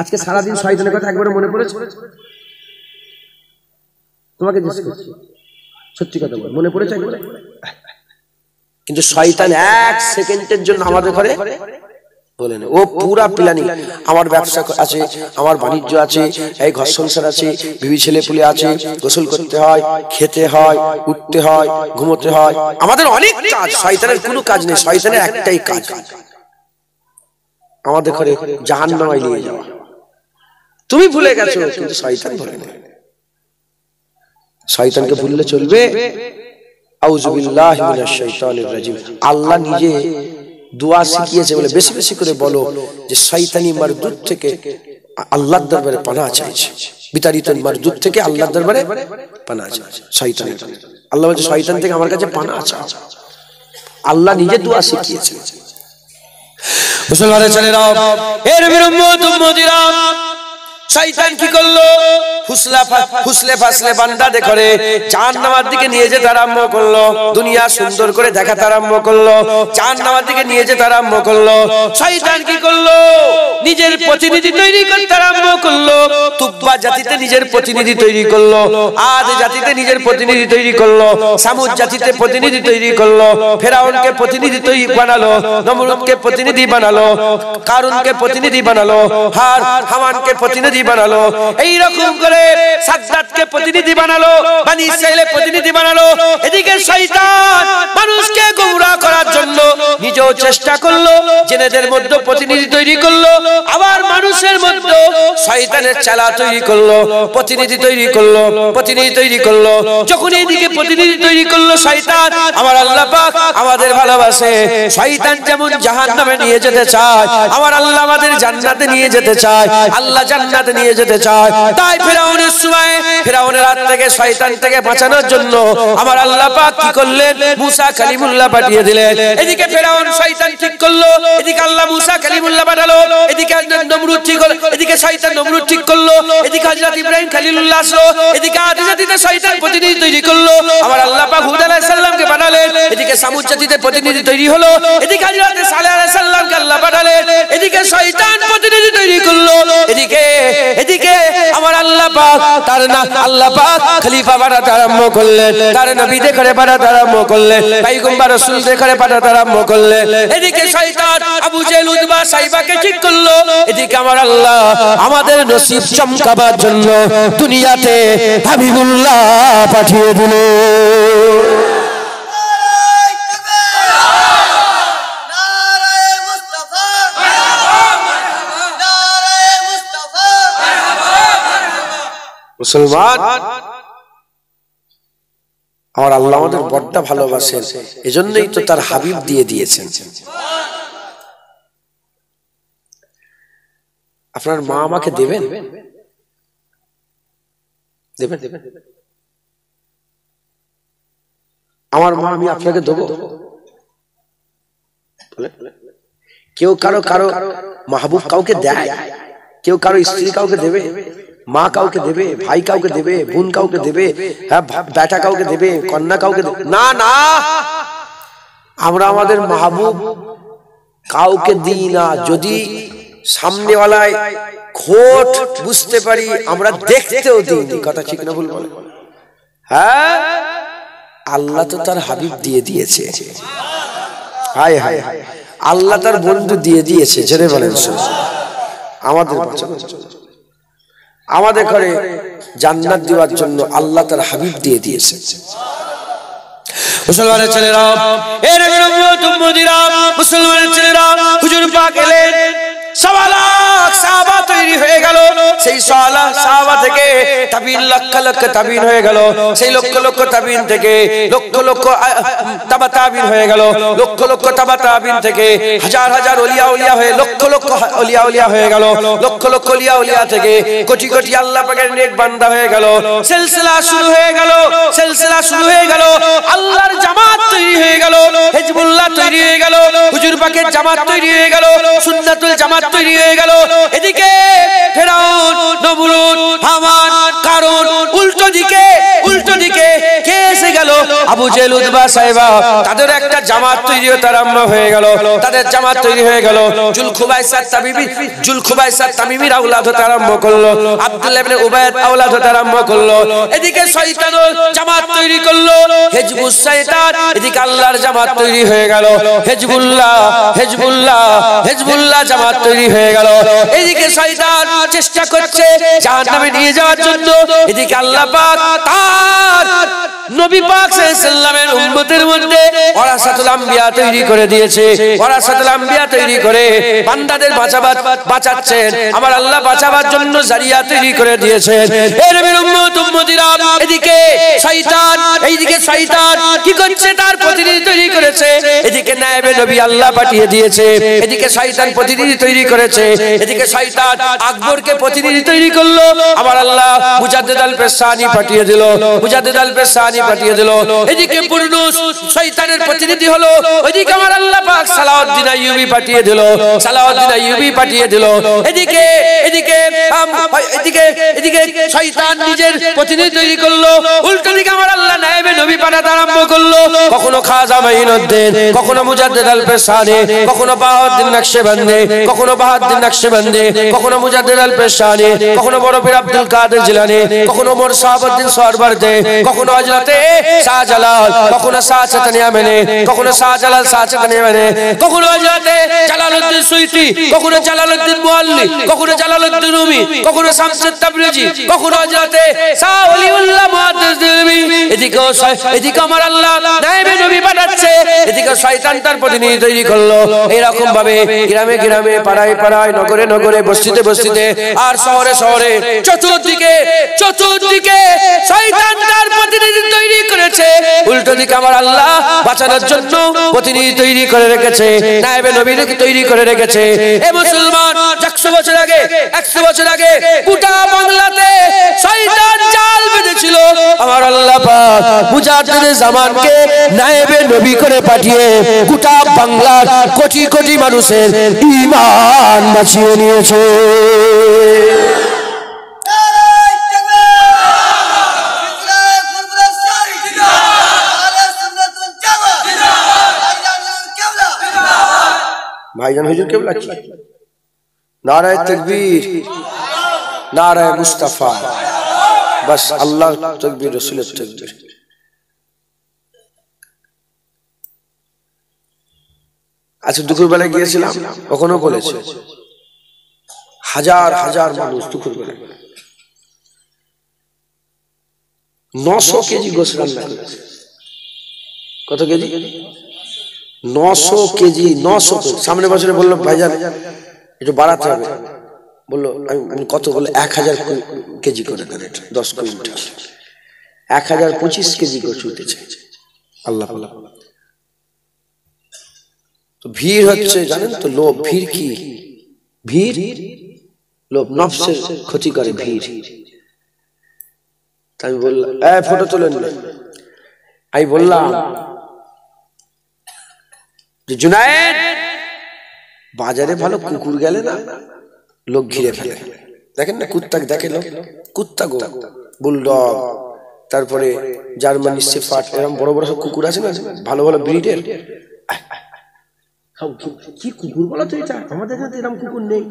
A: আজকে সারা দিন শয়তানের কথা একবার মনে পড়েছে? তোমাকে জিজ্ঞেস করছি, সত্যি কথা বল, মনে পড়েছে একবার? কিন্তু শয়তান এক সেকেন্ডের জন্য আমাদের ঘরে বলেন, ও পুরা প্ল্যানিং। আমার ব্যবসা আছে, আমার বাণিজ্য আছে, এই ঘর সংসার আছে, বিবি ছেলে পুলে আছে, গোসল করতে হয়, খেতে হয়, উঠতে হয়, ঘুমোতে হয়, আমাদের অনেক কাজ। শয়তানের কোনো কাজ নেই, শয়তানের একটাই কাজ, আমাদের ঘরে জাহান্নামে নিয়ে যাওয়া। তুমি ভুলে গেছো, কিন্তু শয়তান ভুলে না। শয়তানকে ভুললে চলবে? আউযু বিল্লাহি মিনাশ শাইতানির রাজিম। আল্লাহ নিজে দোয়া শিখিয়েছে বলে বেশি বেশি করে বলো যে শয়তানি মারদুদ থেকে আল্লাহর দরবারে পানাহ চাইছে। বিতাড়িত মারদুদ থেকে আল্লাহর দরবারে পানাহ চাইছে। শয়তান, আল্লাহ বলছে শয়তান থেকে আমার কাছে পানাহ চাও। আল্লাহ নিজে দোয়া শিখিয়েছে। মুসলমানের ছেলেরা, এর উম্মত উম্মতিরা, শয়তান কি করলো? ফুসলে ফাসলে বান্দাদের করে জাহান্নামের দিকে নিয়ে যেতে আরম্ভ করলো। দুনিয়া সুন্দর করে দেখাতে আরম্ভ করলো, জাহান্নামের দিকে নিয়ে যেতে আরম্ভ করলো। শয়তান কি করলো? নিজের প্রতিনিধি তৈরি করতে আরম্ভ করলো। তুব্বা জাতিতে নিজের প্রতিনিধি তৈরি করলো, আদ জাতিতে নিজের প্রতিনিধি তৈরি করলো, সামুদ জাতিতে প্রতিনিধি তৈরি করলো, ফেরাউনকে প্রতিনিধি তৈরি বানালো, নমরুদকে প্রতিনিধি বানালো, কারুনকে প্রতিনিধি বানালো, হামানকে প্রতিনিধি বানালো। এই রকম করে সাজ্জাদকে প্রতিনিধি বানালো, বনি ইসরাইলের প্রতিনিধি বানালো। এদিকে শয়তান মানুষকে গোমরাহ করার জন্য নিজেও চেষ্টা করলো, জিনেদের মধ্যে প্রতিনিধি তৈরি করলো, আবার মানুষের মধ্যে শয়তানের চালা তৈরি করলো, প্রতিনিধি তৈরি করলো, প্রতিনিধি তৈরি করলো। যখন এইদিকে প্রতিনিধি তৈরি করলো শয়তান, আমার আল্লাহ পাক আমাদের ভালোবাসে। শয়তান যেমন জাহান্নামে নিয়ে যেতে চায়, আমার আল্লাহ আমাদের জান্নাতে নিয়ে যেতে চায়, আল্লাহ জান্নাতে নিয়ে যেতে চায়। তাই ফেরাউনের সময়, ফেরাউনের হাত থেকে শয়তান থেকে বাঁচানোর জন্য আমার আল্লাহ পাক কি করলেন? মুসা কালিমুল্লাহ পাঠিয়ে দিলেন। এদিকে ফেরাউন শয়তান ঠিক করলো, এদিকে আল্লাহ মুসা কালিমুল্লাহ পাঠালো। এদিকে নমরুদ ঠিক হলো, এদিকে শয়তান নমরুদ ঠিক করলো। এদিকে হযরত ইব্রাহিম খলিলুল্লাহ আসলো। এদিকে আদ জাতিতে শয়তান প্রতিনিধি তৈরি করলো, আমার আল্লাহ পাক হুদ আলাইহিস সালামকে পাঠালেন। এদিকে সামুদ জাতিতে প্রতিনিধি তৈরি হলো, এদিকে হযরত সালেহ আলাইহিস সালামকে আল্লাহ পাঠালেন। এদিকে শয়তান প্রতিনিধি তৈরি করলো, এদিকে আমার আল্লাহ পাক তার না আল্লাহ পাক খলিফা বানাতে আরম্ভ করলেন, তার নবী দেখে বানাতে আরম্ভ করলেন, পয়গম্বর রাসূল দেখে বানাতে আরম্ভ করলেন। এদিকে শয়তান আবু জেহেল উতবা সাইবাকে ঠিক করলো, এদিকে আমার আল্লাহ আমাদের নসিব চমকাবার জন্য দুনিয়াতে হাবিবুল্লাহ পাঠিয়ে দিল। মুসলমান, আমার আল্লাহ আমাদের বড্ড ভালোবাসেন, এজন্যই তো তার হাবিব দিয়ে দিয়েছেন। আপনার মা আমাকে দেবেন? দেবেন? আমার মা আমি আপনাকে দেবো? কেউ কারো মাহবুব কাউকে দেয়, কেউ কারো স্ত্রী কাউকে দেবে, মা কাউকে দেবে, ভাই কাউকে দেবে, বোন কাউকে দেবে, হ্যাঁ বেটা কাউকে দেবে, কন্যা কাউকে দেবে না। না, আমরা আমাদের মাহবুব কাউকে দিই না। যদি সামনেওয়ালায় খোট বুঝতে পারি, আমরা দেখতেও দিই। কথা ঠিক না ভুল বলে? হ্যাঁ, আল্লাহ তো তার হাবিব দিয়ে দিয়েছে। হায় হায়, আল্লাহ তার বন্ধু দিয়ে দিয়েছে। জেনে বলেন, আমাদের ঘরে জান্নাত দেওয়ার জন্য আল্লাহ তার হাবিব দিয়ে দিয়েছে। মুসলমানের ছেলেরা, এর মুসলমানের ছেলেরা, হুজুর পাক এলেন, ১.৫ লাখ সাহাবা তৈরি হয়ে গেল। সেই সাহাবা থেকে তাবিন লক্ষ লক্ষ তাবিন হয়ে গেল, সেই লক্ষ লক্ষ তাবিন থেকে লক্ষ লক্ষ তাবা তাবিন হয়ে গেল, লক্ষ লক্ষ তাবা তাবিন থেকে হাজার হাজার ওলিয়া উলিয়া হয়ে লক্ষ লক্ষ ওলিয়া উলিয়া হয়ে গেল, লক্ষ লক্ষ ওলিয়া উলিয়া থেকে কোটি কোটি আল্লাহ পাকের নেক বান্দা হয়ে গেল। সিলসিলা শুরু হয়ে গেল, সিলসিলা শুরু হয়ে গেল, আল্লাহর জামাত তৈরি হয়ে গেল, হিজবুল্লাহ তৈরি হয়ে গেল, হুজুর পাকের জামাত তৈরি হয়ে গেল, সুন্নাতুল জামাত তৈরি হয়ে গেল। এদিকে ফেরাউন, নমরুদ, হামান, কারুন, উল্টো দিকে কে এসে গেল? আবু জেহেল, উতবা, সাইবা, তাদের একটা জামাত তৈরি হতে আরম্ভ হয়ে গেল, তাদের জামাত তৈরি হয়ে গেল। জুলখুবাইসাত তামিমির আওলাদ হতে আরম্ভ করলো, আব্দুল্লাহ ইবনে উবাইদ আওলাদ হতে আরম্ভ করলো। এদিকে শয়তানও জামাত তৈরি করলো, হিজবুস শয়তান। এদিকে আল্লাহর জামাত তৈরি হয়ে গেল, হিজবুল্লাহ জামাত তৈরি হয়ে গেল। এদিকে শয়তান চেষ্টা করছে জাহান্নামে নিয়ে যাওয়ার জন্য, এদিকে আল্লাহ পাক তার নবী পাক সাল্লাল্লাহু আলাইহি সাল্লামের উম্মতের মধ্যে ওয়ারাসাতুল আম্বিয়া তৈরি করে দিয়েছে। ওয়ারাসাতুল আম্বিয়া তৈরি করে বান্দাদের বাঁচাচ্ছেন, আমার আল্লাহ বাঁচাবার জন্য জারিয়া তৈরি করে দিয়েছেন। এর নবীর উম্মত উম্মতিরা, এদিকে শয়তান, এইদিকে শয়তান কি করছে? তার প্রতিনিধি তৈরি করেছে। এদিকে নায়েবে নবী আল্লাহ পাঠিয়ে দিয়েছে, এদিকে শয়তান প্রতিনিধি তৈরি করেছে। এদিকে শয়তান আকবরকে প্রতিনিধি তৈরি করলো, আমার আল্লাহ মুজাদ্দিদ আল পেশানি পাঠিয়ে দিল, মুজাদ্দিদ আল পেশানি পাঠিয়ে দিল। এদিকে পুরনুস শয়তানের প্রতিনিধি হলো, ওইদিকে আমার আল্লাহ পাক সালাউদ্দিন আইয়ুবী পাঠিয়ে দিল, সালাউদ্দিন আইয়ুবী পাঠিয়ে দিল। এদিকে শয়তান নিজের প্রতিনিধি তৈরি করলো, উল্টো দিকে আমার আল্লাহ নায়েবে নবী পাঠাতে আরম্ভ করলো। কখনো খাজা মাইনুদ্দিন, কখনো মুজাদ্দিদ আল পেশানি, কখনো বাহাউদ্দিন নকশবন্দি, কখনো বাহাউদ্দিন নকশবন্দি, কখনো মুজাদ্দিদ আল পেশানি, কখনো বড় পীর আব্দুল কাদের জিলানী, কখনো মোর শাহাবুদ্দিন সোহরাওয়ার্দী, কখনো হযরতে শাহজালাল, কখনো শাহচাতানি আমিনী, কখনো শাহজালাল শাহচাতানি আমিনী, কখনো হযরতে জালালউদ্দিন সুয়ুতি, কখনো জালালউদ্দিন মুআল্লি, কখনো জালালউদ্দিন রুমি, কখনো শামসুত তাবরিজি, কখনো হযরতে শাহ ওলিউল্লাহ মুহাদ্দিস দিলবি। এদিকে আমার আল্লাহ নায়েবে নবী পাঠাচ্ছে, এদিকে শয়তান তার প্রতিনিধি তৈরি করলো। এরকম ভাবে গ্রামে গ্রামে, পাড়ায় পাড়ায়, নগরে নগরে, বস্তিতে বস্তিতে, আর শহরে শহরে, চতুর্দিকে শয়তান তার প্রতিনিধি তৈরি করেছে। উল্টো দিকে আমার আল্লাহ বাঁচানোর জন্য প্রতিনিধি তৈরি করে রেখেছে, নায়েবে নবীকে তৈরি করে রেখেছে। এ মুসলমান, 100 বছর আগে, 100 বছর আগে গোটা বাংলাতে শয়তান জাল বেঁধেছিল, আমার আল্লাহ পাক মুজাদ্দিদে জামানকে নায়েবে নবী করে পাঠিয়ে গোটা বাংলার কোটি কোটি মানুষের ঈমান বাঁচিয়ে নিয়েছে। ভাইজান হুজুর কেমন লাগছে? নারায়ে তাকবীর, নারায়ে মুস্তাফা, বাস আল্লাহ তাকবীর, রাসূলের তাকবীর। আজকে দুপুরবেলায় গিয়েছিলাম, কখনো বলেছে হাজার হাজার মানুষ দুপুরবেলায় 900 কেজি গোশত রান্না করেছে। কত কেজি? 900 কেজি। 900। সামনে বছরে বললো ভাইজান একটু বাড়াতে হবে, বললো আমি কত? বললো 1000 কেজি করে দেন, 10 কুইন্টাল, 1025 কেজি গোশত উঠেছে। আল্লাহ আল্লাহ। তো ভিড় হচ্ছে, জানেন তো, লোভ। ভিড় কি? ভিড় লোভ, নফসের ক্ষতি করে ভিড়। তাই বললাম ফটো তুলে নিলেন। আমি বললাম যে জুনায়েদ, বাজারে ভালো কুকুর গেলে না লোক ঘিরে ফেলে। দেখেন না কুত্তা, দেখে লোক, কুত্তা গো, বুলডগ, তারপরে জার্মানি শেফার্ড, এরকম বড় বড় সব কুকুর আছে না, ভালো ভালো ব্রিডের। কি কুকুর বলো তো এটা? আমাদের কাছে এরকম কুকুর নেই।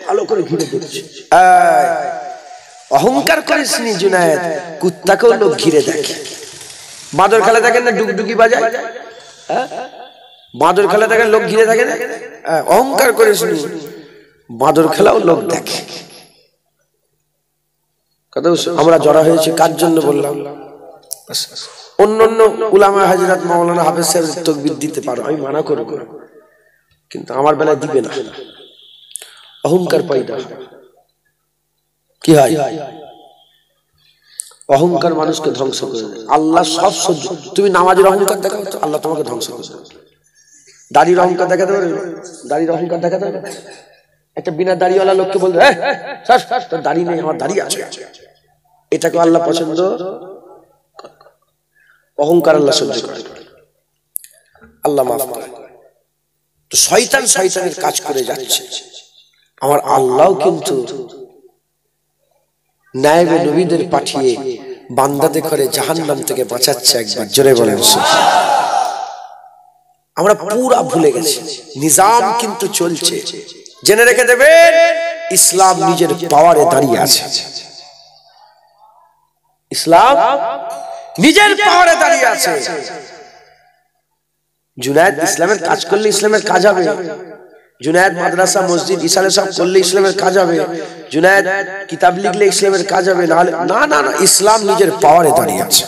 A: ভালো করে ঘিরে দিচ্ছে। অহংকার করিস নি জুনায়েদ, কুত্তাকেও লোক ঘিরে দেখে। বাঁদর খেলা দেখেন না, ডুগডুগি বাজায়, বাঁদর খেলা দেখেন লোক ঘিরে থাকে না। অহংকার করিস নি, বাঁদর খেলাও লোক দেখে। কথা আমরা জড়া হয়েছি কার জন্য বললাম? অন্য অন্য উলামা হাজরাত মাওলানা হাফেজ সাহেব তাকবীর দিতে পারো, আমি মানা করব, কিন্তু আমার বেলায় দিবে না। অহংকার পয়দা। কি হয়? অহংকার মানুষকে ধ্বংস করে দেয়। আল্লাহ সব সহ্য। তুমি নামাজের অহংকার দেখাও তো আল্লাহ তোমাকে ধ্বংস করে দেবে। দাড়ির অহংকার দেখাতে পারবে? দাড়ির অহংকার দেখাতে পারবে? একটা বিনা দাড়িওয়ালা লোককে বলবে তোর দাড়ি নেই, আমার দাড়ি আছে, এটাকে আল্লাহ পছন্দ। অহংকার আল্লাহ সহ্য করে, আল্লাহ মাফ করে। তো শয়তান শয়তানের কাজ করে যাচ্ছে, আমার আল্লাহ কিন্তু নায়েবে নবীদের পাঠিয়ে বান্দাদের করে জাহান্নাম থেকে বাঁচাচ্ছে। একবার জোরে বলেন আমরা পুরা ভুলে গেছি, নিজাম কিন্তু চলছে। জেনে রেখে দেবেন, ইসলাম নিজের পাওয়ারে দাঁড়িয়ে আছে। ইসলাম নিজের পাওয়ারে দাঁড়িয়ে আছে। জুনায়েদ ইসলামের কাজ করলে ইসলামের কাজ হবে। জুনায়েদ মাদ্রাসা মসজিদ ইসালে সব করলে ইসলামের কাজ হবে। জুনায়েদ কিতাব লিখলে ইসলামের কাজ হবে। না না না, ইসলাম নিজের পাওয়ারে দাঁড়িয়ে আছে।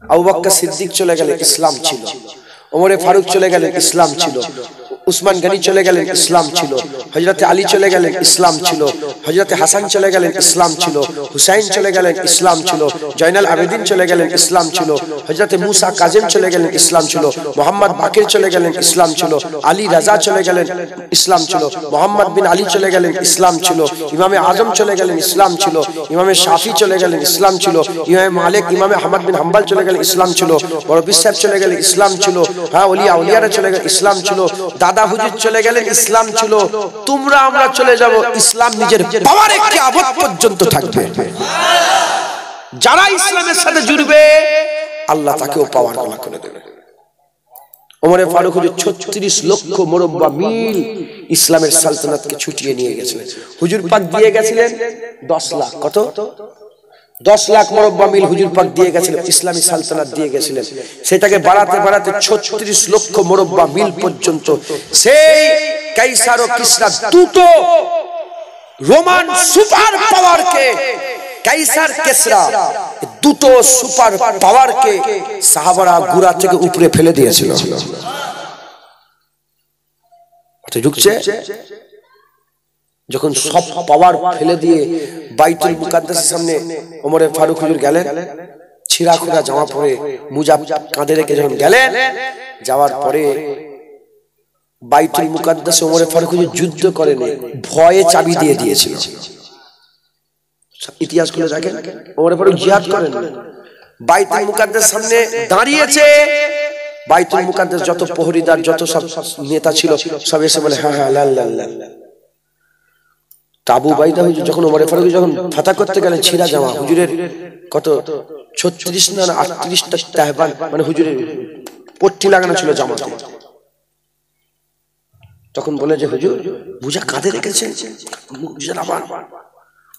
A: আবু বকর সিদ্দিক চলে গেলেন, ইসলাম ছিল। ওমরে ফারুক চলে গেলেন, ইসলাম ছিল। উসমান গনি চলে গেলেন, ইসলাম ছিল। হযরতে আলী চলে গেলেন, ইসলাম ছিল। হযরতে হাসান চলে গেলেন, ইসলাম ছিল। হুসাইন চলে গেলেন, ইসলাম ছিল। জয়নাল আবেদিন চলে গেলেন, ইসলাম ছিল। হযরতে মুসা কাজিম চলে গেলেন, ইসলাম ছিল। মোহাম্মদ বাকির চলে গেলেন, ইসলাম ছিল। আলী রাজা চলে গেলেন, ইসলাম ছিল। মোহাম্মদ বিন আলী চলে গেলেন, ইসলাম ছিল। ইমামে আজম চলে গেলেন, ইসলাম ছিল। ইমামে শাফি চলে গেলেন, ইসলাম ছিল। ইমামে মালিক ইমামে আহমদ বিন হাম্বল চলে গেলেন, ইসলাম ছিল। বড় বিশাব চলে গেলেন, ইসলাম ছিল। হ্যাঁ, ওলিয়া উলিয়ারা চলে গেলেন, ইসলাম ছিল। দাদা হুজুর চলে গেলেন, ইসলাম ছিল। তোমরা আমরা চলে যাব, ইসলাম নিজের পাওয়ারে কিয়ামত পর্যন্ত থাকবে। যারা ইসলামের সাথে জুড়বে আল্লাহ তাকেও পাওয়ার ওয়ালা করে দেবে। ওমরে ফারুক হুজুর 36 লক্ষ মুরব্বা মিল ইসলামের সালতানাতকে ছুটিয়ে নিয়ে গেছিলেন। হুজুর পাক দিয়ে গেছিলেন 10 লাখ। কত? 10 লাখ মুরব্বা মিল হুজুর পাক দিয়ে গেছিলেন, ইসলামী সালতানাত দিয়ে গেছিলেন। সেটাকে বাড়াতে বাড়াতে 36 লক্ষ মুরব্বা মিল পর্যন্ত সেই কাইসার ও কিসরা দুটো রোমান সুপার পাওয়ারকে, কাইসার কিসরা দুটো সুপার পাওয়ারকে সাহাবারা গুড়া থেকে উপরে ফেলে দিয়েছিল। এটা ঢুকছে যখন সব পাওয়ার ফেলে দিয়ে বাইতুল মুকাদ্দাসের সামনে ওমরে ফারুক হুজুর গেলেন, ছিঁড়া খোঁড়া জামা পরে মুজাব কাঁধে রেখে যখন গেলেন, যাওয়ার পরে বাইতুল মুকাদ্দাসে ওমরে ফারুক হুজুর যুদ্ধ করেন, ভয়ে চাবি দিয়ে দিয়েছিল। ইতিহাস খুলে দেখেন, ওমরে ফারুক জিহাদ করেন, বাইতুল মুকাদ্দাসের সামনে দাঁড়িয়েছে। বাইতুল মুকাদ্দাস যত প্রহরীদার যত সব নেতা ছিল সব এসে বলে হ্যাঁ হ্যাঁ লাল্লাহ। আবু বাইদা হুজুর যখন ওমরে ফারুক যখন ফাতা করতে গেলেন, ছিঁড়া জামা, হুজুরের কত 36 না 38টা তাহবান মানে হুজুরের পট্টি লাগানো ছিল জামাতে। তখন বলে যে হুজুর বুঝা কাঁধে রেখেছেন,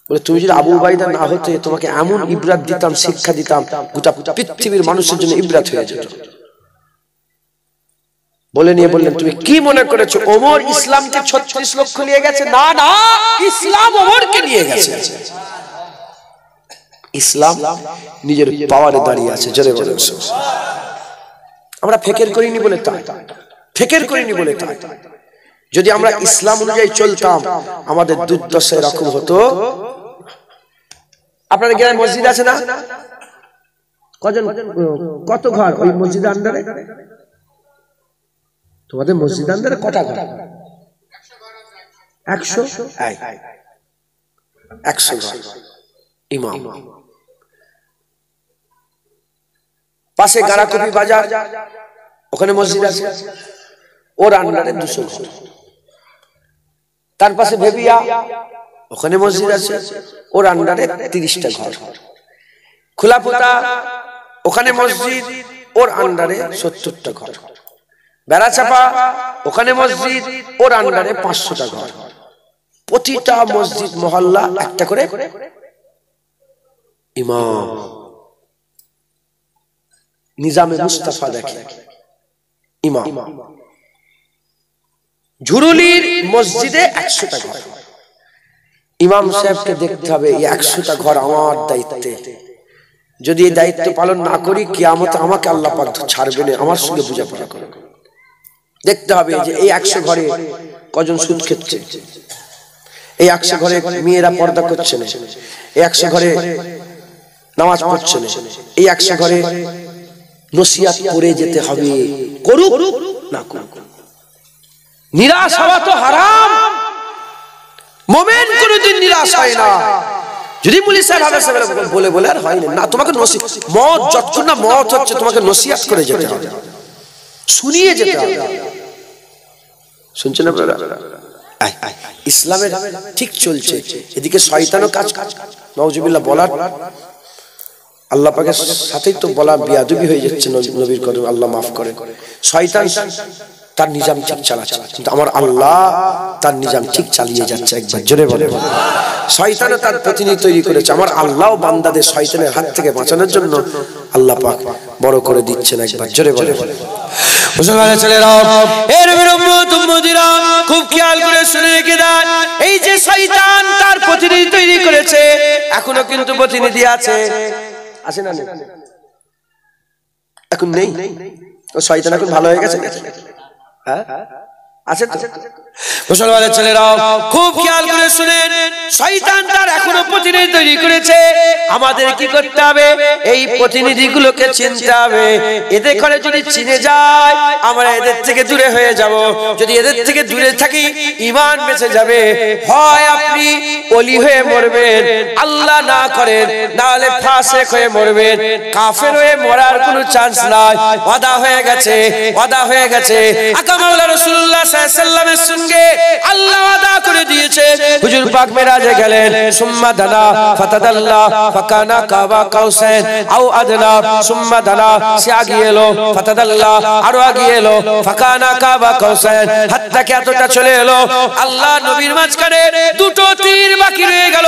A: বলে তুমি যদি আবু বাইদা না হতে তোমাকে এমন ইবরাত দিতাম, শিক্ষা দিতাম, গোটা পৃথিবীর মানুষের জন্য ইবরাত হয়ে যেত। বলে নিয়ে বললেন তুমি কি মনে করেছো ওমর ইসলামকে 36 লক্ষ নিয়ে গেছে? না না, ইসলাম ওমরকে নিয়ে গেছে। ইসলাম নিজের পাওয়ারে দাঁড়িয়ে আছে। জোরে বলেন আমরা ফেকের করিনি বলে তাই, ফেকের করিনি বলে তাই। যদি আমরা ইসলাম অনুযায়ী চলতাম আমাদের দুর্দশা এরকম হতো। আপনাদের গ্রামে মসজিদ আছে না? কজন কত ঘর ওই মসজিদের আন্ডারে? তোমাদের মসজিদ আন্ডারে কটা ঘর? 100 ঘর। ইমাম পাশে গারাকপি বাজার, ওখানে মসজিদ আছে, ওর আন্ডারে 200 ঘর। তার পাশে ভেবিয়া, ওখানে মসজিদ আছে, ওর আন্ডারে 30টা ঘর। খোলাপোতা, ওখানে মসজিদ, ওর আন্ডারে 70টা ঘর। বেড়াচাপা, ওখানে মসজিদ, ওর আন্ডারে 500টা ঘর। প্রতিটা মসজিদ মহল্লা একটা করে ইমাম। নিজামে মুস্তাফা দেখে ইমাম। ঝুরুলির মসজিদে 100টা ঘর। ইমাম সাহেবকে দেখতে হবে এই 100টা ঘর আমার দায়িত্বে। যদি এই দায়িত্ব পালন না করি কিয়ামতে আমাকে আল্লাহ পাক ছাড়বে না, আমার সঙ্গে বোঝাপড়া করে। দেখতে হবে যে এই 100 ঘরে কজন সুদ খেচ্ছে, এই 100 ঘরে মেয়েরা পর্দা করছে না, এই 100 ঘরে নামাজ পড়ছে না, এই 100 ঘরে নসিহত করে যেতে হবে, করুক না করুক। নিরাশ হওয়া তো হারাম, মুমিন কোনদিন নিরাশ হয় না। যদি মুলি সাহেব বলে বলে আর হয় না, তোমাকে মত যতক্ষণ না মত হচ্ছে তোমাকে নসিহত করে যেতে হবে, শুনিয়ে যেতে হবে। শুনছেন আপনারা? ইসলামের ঠিক চলছে, এদিকে শয়তানও কাজ, নাউজুবিল্লাহ বলার আল্লাহ পাকের সাথেই তো বলা বিয়াদবি হয়ে যাচ্ছে নবীর করে, আল্লাহ মাফ করে। শয়তান তার নিজাম ঠিক চালাচ্ছে, কিন্তু আমার আল্লাহ তার নিজাম ঠিক চালিয়ে যাচ্ছে। একবার জোরে বলে। শয়তানও তার প্রতিনিধি তৈরি করেছে, আমার আল্লাহ বান্দাদের শয়তানের হাত থেকে বাঁচানোর জন্য আল্লাহ পাক বড় করে দিচ্ছেন। একবার জোরে বলে। মুসলমানের ছেলেরা, এর উম্মতিরা খুব খেয়াল করে শুনে রেখে দেন, এই যে শয়তান তার প্রতিনিধি তৈরি করেছে, এখনো কিন্তু প্রতিনিধি আছে না? এখন নেই, ও শয়তান এখন ভালো হয়ে গেছে। হ্যাঁ আছে তো। মুসলমানের ছেলেরা খুব খেয়াল করে শুনেন, শয়তান তার এখনো প্রতিনিধি তৈরি করেছে। আমাদের কি করতে হবে? এই প্রতিনিধিগুলোকে চিনতে হবে। এদের করে যদি চিনে যায়, আমরা এদের থেকে দূরে হয়ে যাব। যদি এদের থেকে দূরে থাকি, ঈমান বেঁচে যাবে। হয় আপনি ওলি হয়ে মরবেন, আল্লাহ না করেন, না হলে ফাসিক হয়ে মরবেন। কাফের হয়ে মরার কোনো চান্স নাই, ওয়াদা হয়ে গেছে, ওয়াদা হয়ে গেছে। আকা মাওলা রাসূলুল্লাহ সাল্লাল্লাহু আলাইহি ওয়াসাল্লামের সঙ্গে আল্লাহ ওয়াদা করে দিয়েছে। হুজুর পাক মেরাজে গেলেন, সুম্মা দানা ফাতাদাল্লা ফাকানা কাবা কাউসাইন আও আদনা, সুম্মা দানা সে আগিয়ে এলো, ফাতাদাল্লা আরো আগিয়ে এলো, ফাকানা কাবা কাউসাইন, হাত্তা কে এতটা চলে এলো, আল্লাহ নবীর মাঝখানে দুটো তীর বাকি রয়ে গেল,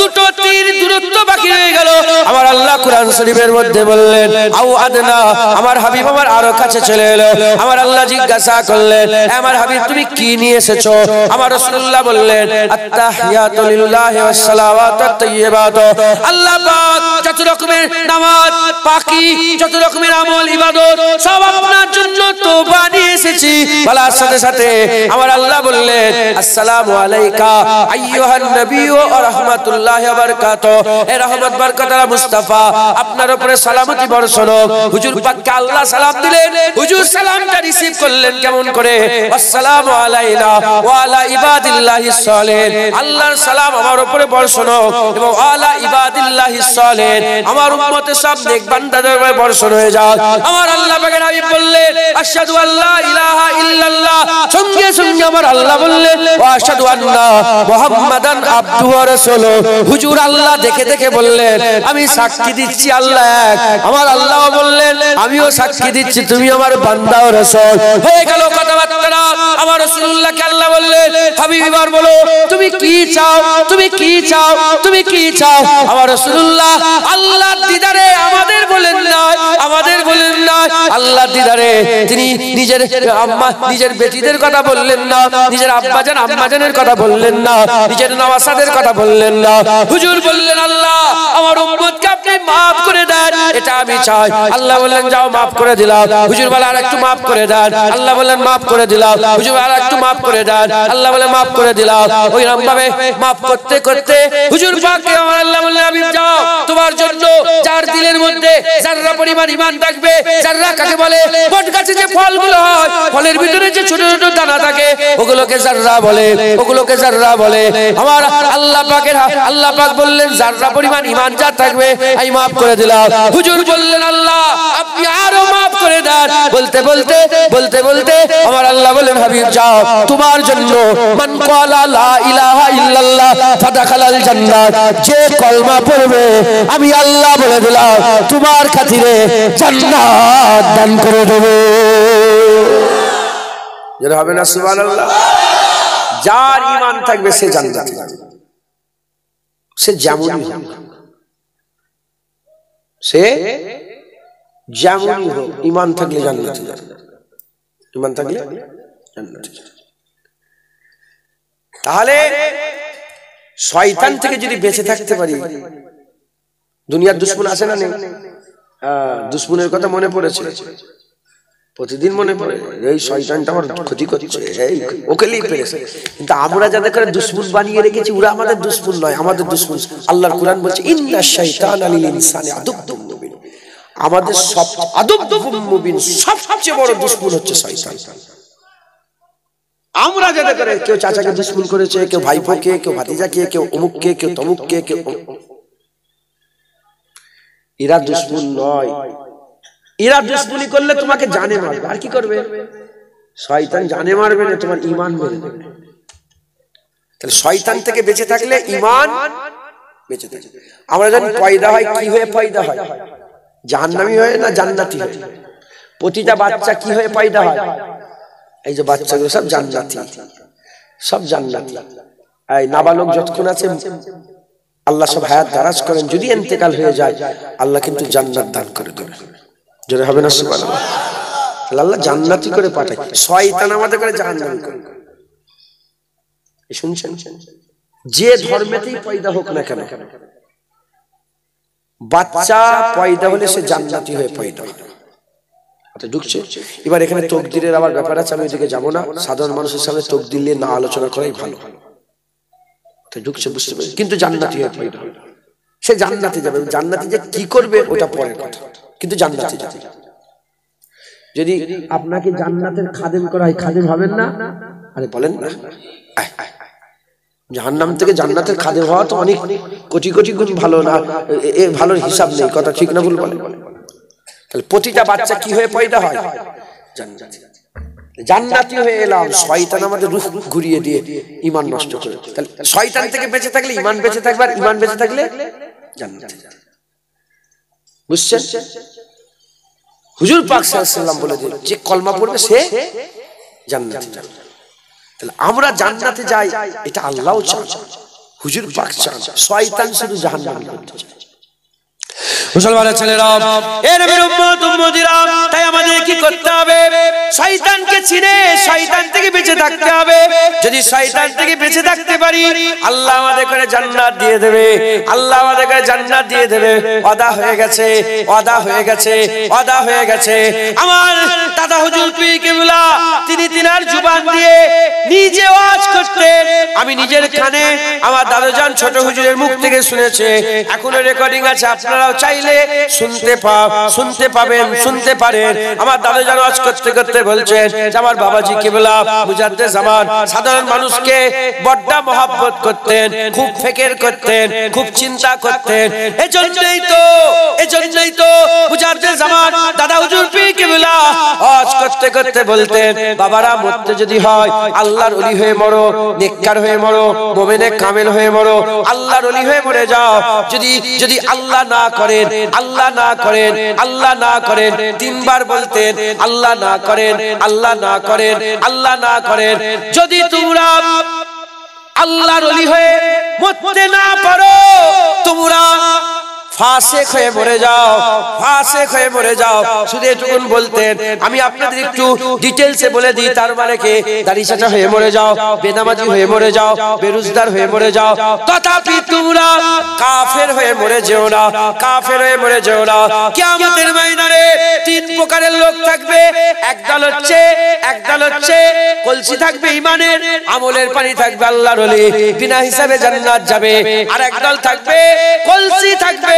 A: দুটো তীর দূরত্ব বাকি রয়ে গেল। আমার আল্লাহ কুরআন শরীফের মধ্যে বললেন আও আদনা, আমার হাবিব আমার আরো কাছে চলে এলো। আমার আল্লাহ জিজ্ঞাসা করলেন, আমার হাবিব তুমি কি নিয়ে এসেছো? আমার রাসূলুল্লাহ বললেন আত্তাহিয়াতু লিল্লাহি ওয়াস সালাওয়াতুত তাইয়্যিবাতু, আল্লাহ পাক যত রকমের নামাজ পাকি, যত রকমের আমল ইবাদত সব আপনার জন্য তওবা নিয়ে এসেছি। বলার সাথে সাথে আমার আল্লাহ বললেন আসসালামু আলাইকা আইয়ুহান নবী ওয়া রাহমাতুল্লাহি ওয়া বারাকাতুহু, এ রহমত বরকত মুস্তাফা আপনার উপরে সালামতি বর্ষণ হোক। হুজুর পাককে আল্লাহ সালাম দিলেন, হুজুর সালামটা রিসিভ করলেন কেমন করে? আসসালামু আলাইনা ওয়া আলা ইবাদিল্লাহিস সালিহিন, আল্লাহর সালাম আমার উপরে বর্ষণ হোক এবং আলা ইবাদিল্লাহিস সালিহিন, আমার উম্মতের সব নেক বান্দাদের উপরে বর্ষণ হয়ে যাক। আমার আল্লাহ পাকের হাবিব বললেন আশহাদু আল্লা ইলাহা ইল্লাল্লাহ, সঙ্গে সঙ্গে আমার আল্লাহ বললেন ওয়া আশহাদু আন্না মুহাম্মাদান আবদুহু ওয়া রাসূলুহু। হুজুর আল্লাহ দেখে দেখে বললেন আমি সাক্ষী দিচ্ছি আল্লাহ এক। আমার আল্লাহ বললেন আমিও সাক্ষী দিচ্ছি তুমি আমার বান্দা ও রাসূল। হয়ে গেল কথাবার্তা। আমার রাসূলুল্লাহকে আল্লাহ বললেন হাবিব এবার বলো তুমি কি চাও, তুমি কি চাও, তুমি কি চাও? আমার রাসূলুল্লাহ আল্লাহর দিদারে আমাদের বলেন না, আমাদের বলেন না, আল্লাহর দিদারে তিনি নিজের আম্মা নিজের বেটিদের কথা বললেন না, নিজের আব্বাজান আম্মাজানের কথা বললেন না, নিজের নওয়াসাদের কথা বললেন না। হুজুর বললেন আল্লাহ আমার উম্মতকে আপনি maaf করে দেন, এটা আমি চাই। আল্লাহ বললেন যাও maaf করে দিলাম। হুজুর বলে আরেকটু maaf করে দেন। আল্লাহ বললেন maaf করে দিলাম। হুজুর আরেকটু maaf করে দেন। আল্লাহ বলে maaf করে দিলাম। ওই রকম ভাবে maaf করতে করতে হুজুর পাককে আমার আল্লাহ বললেন হাবিব যাও, তোমার জন্য যার দিলের মধ্যে যাররা পরিমাণ ঈমান থাকবে, যাররা কাকে বলে বট গাছে যে ফলগুলো হয়, ফলের ভিতরে যে ছোট ছোট দানা থাকে ওগুলোকে যাররা বলে, ওগুলোকে যাররা বলে। আমার আল্লাহ পাকের আল্লাহ পাক বললেন যাররা পরিমাণ ঈমান যার থাকবে আমি maaf করে দিলাম। হুজুর বললেন আল্লাহ আপনি আরো maaf করে দেন। বলতে বলতে বলতে বলতে আমার আল্লাহ বললেন হাবিব যাও, তোমার জন্য মান ক্বালা লা ইলাহা ইল্লাল্লাহ ফাদাখালাল জান্নাত, যে কলমা পড়বে আমি আল্লাহ বলে দিলাম তোমার খাতিরে জান্নাত দান করে দেব। যেটা হবে না সুবহানাল্লাহ। যার ঈমান থাকবে সে জান্নাত পাবে, সে যেমনই হোক, সে যেমনই হোক, ঈমান থাকলে জান্নাতে যাবে, ঈমান থাকলে জান্নাতে যাবে। তাহলে শয়তান থেকে যদি বেঁচে থাকতে পারি, দুনিয়ার দুশমন আছে না নেই? দুশমনের কথা মনে পড়েছে। প্রতিদিন মনে পড়ে এই শয়তানটা আমার ক্ষতি করছে, এই ওকে লিয়ে পেরেছে। কিন্তু আমরা যাদের করে দুশমন বানিয়ে রেখেছি, ওরা আমাদের দুশমন নয়, আমাদের দুশমন আল্লাহর কোরআন বলছে ইন্নাশ শাইতানা লিল ইনসানি আদুব্বুম মুবিন। আমাদের সব আদুব্বুম মুবিন, সবচেয়ে বড় দুশমন হচ্ছে শয়তান। আমরা যাদের করে কেউ চাচাকে দুশমন করেছে, কেউ ভাইপোকে, কেউ ভাতিজাকে, কেউ অমুককে, কেউ তমুককে, কেউ এরা দুশমন নয়। এরা দুশমনি করলে তোমাকে জানে মারবে, আর কি করবে? শয়তান জানে মারবে না, তোমার ঈমান মেরে দেবে। তাহলে শয়তান থেকে বেঁচে থাকলে ঈমান বেঁচে থাকে। আমরা জানি পয়দা হয় কি হয়ে পয়দা হয়? জাহান্নামী হয়ে না জান্নাতি হয়ে? প্রতিটা বাচ্চা কি হয়ে পয়দা হয়? এই যে বাচ্চাগুলো সব জান্নাতি, সব জান্নাতি। এই নাবালক যতক্ষণ আছে আল্লাহ সব হায়াত দারাজ করেন, যদি ইন্তেকাল হয়ে যায় আল্লাহ কিন্তু জান্নাত দান করে দেবে। জোরে হবে না সুবহানাল্লাহ? আল্লাহ জান্নাতি করে পাঠায়, শয়তান আমাদের করে জাহান্নামী করে। শুনছেন? যে ধর্মেতেই পয়দা হোক না কেন, বাচ্চা পয়দা হলে সে জান্নাতি হয়ে পয়দা হয়। ঢুকছে। এবার এখানে তকদিরের আবার ব্যাপার আছে, আমি ওইদিকে যাবো না। সাধারণ মানুষের সামনে তকদির নিয়ে না আলোচনা করাই ভালো। ঢুকছে, বুঝতে পারি, কিন্তু জান্নাতি হয়ে পয়দা হয়। সে জান্নাতে যাবে, জান্নাতে যে কি করবে ওটা পরের কথা, কিন্তু জান্নাতে যাবে। যদি আপনাকে জান্নাতের খাদেম করা হয়, খাদেম হবেন না? আরে বলেন না, জাহান্নাম থেকে জান্নাতের খাদেম হওয়া তো অনেক কোটি কোটি গুণ ভালো না, এর ভালোর হিসাব নেই। কথা ঠিক না ভুল বলেন? তাহলে প্রতিটা বাচ্চা কি হয়ে পয়দা হয়? জান্নাতি। জান্নাতি হয়ে এলাম, শয়তান আমাদের রূহ ঘুরিয়ে দিয়ে ঈমান নষ্ট করে। তাহলে শয়তান থেকে বেঁচে থাকলে ঈমান বেঁচে থাকবে, আর ঈমান বেঁচে থাকলে জান্নাতে যাবে। বুঝছেন? হুজুর পাক সাল্লাল্লাহু আলাইহি ওয়াসাল্লাম বলে দিলেন যে কলমা পড়বে সে জান্নাতে যাবে। তাহলে আমরা জান্নাতে যাই, এটা আল্লাহও চান, হুজুর পাক চান। শয়তান শুধু জাহান্নামে করতে চায়। মুসলমানের ছেলেরা, এ নবীর উম্মত উম্মতিরা, তাই আমাদের কি করতে হবে? শয়তানকে চিনে শয়তান থেকে বেঁচে থাকতে হবে। যদি শয়তান থেকে বেঁচে থাকতে পারি, আল্লাহ আমাদের করে জান্নাত দিয়ে দেবে। আল্লাহ আমাদের করে জান্নাত দিয়ে দেবে। ওয়াদা হয়ে গেছে, ওয়াদা হয়ে গেছে, ওয়াদা হয়ে গেছে। আমার দাদা হুজুর পীর কিবলা তিনি তিনার জুবান দিয়ে নিজে ওয়াজ করতেন। আমি নিজের কানে আমার দাদাজান ছোট হুজুরের মুখ থেকে শুনেছে, এখনো রেকর্ডিং আছে, আপনারাও চাইলে শুনতে পাবেন, শুনতে পারেন। আমার দাদাজান ওয়াজ করতে করতে বলছেন আমার বাবাজি কিবলা মুজাদ্দেদ জামান সাধারণ মানুষকে বড্ড মহব্বত করতেন, খুব ফিকির করতেন, খুব চিন্তা করতেন। এজন্যই তো মুজাদ্দেদ জামান দাদা হুজুর পীর কিবলা ওয়াজ করতে করতে বলতেন, বাবারা মরতে যদি হয় আল্লাহর ওলি হয়ে মরো, নেককার হয়ে মরো, মুমিনে কামেল হয়ে মরো, আল্লাহর ওলি হয়ে মরে যাও। যদি আল্লাহ না করেন, আল্লাহ না করেন, আল্লাহ না করেন, তিনবার বলতেন আল্লাহ না করেন, আল্লাহ না করেন, আল্লাহ না করেন। যদি তোমরা আল্লাহর ওলি হয়ে মরতে না পারো, তোমরা ফাসিক হয়ে মরে যাও, ফাসিক হয়ে মরে যাও। শুধু এটুকুন বলতেন। আমি আপনাদের একটু ডিটেইলসে বলে দিই, তার মানে কি দাড়ি চাচা হয়ে মরে যাও, বেনামাজি হয়ে মরে যাও, বেরোজগার হয়ে মরে যাও, তথাপি তোমরা কাফের হয়ে মরে যেও না, কাফের হয়ে মরে যেও না। কিয়ামতের ময়দানে তিন প্রকারের লোক থাকবে। একদল হচ্ছে কলসি থাকবে ঈমানের, আমলের পানি থাকবে আল্লাহর ওলি, বিনা হিসাবে জান্নাত যাবে। আর একদল থাকবে কলসি থাকবে,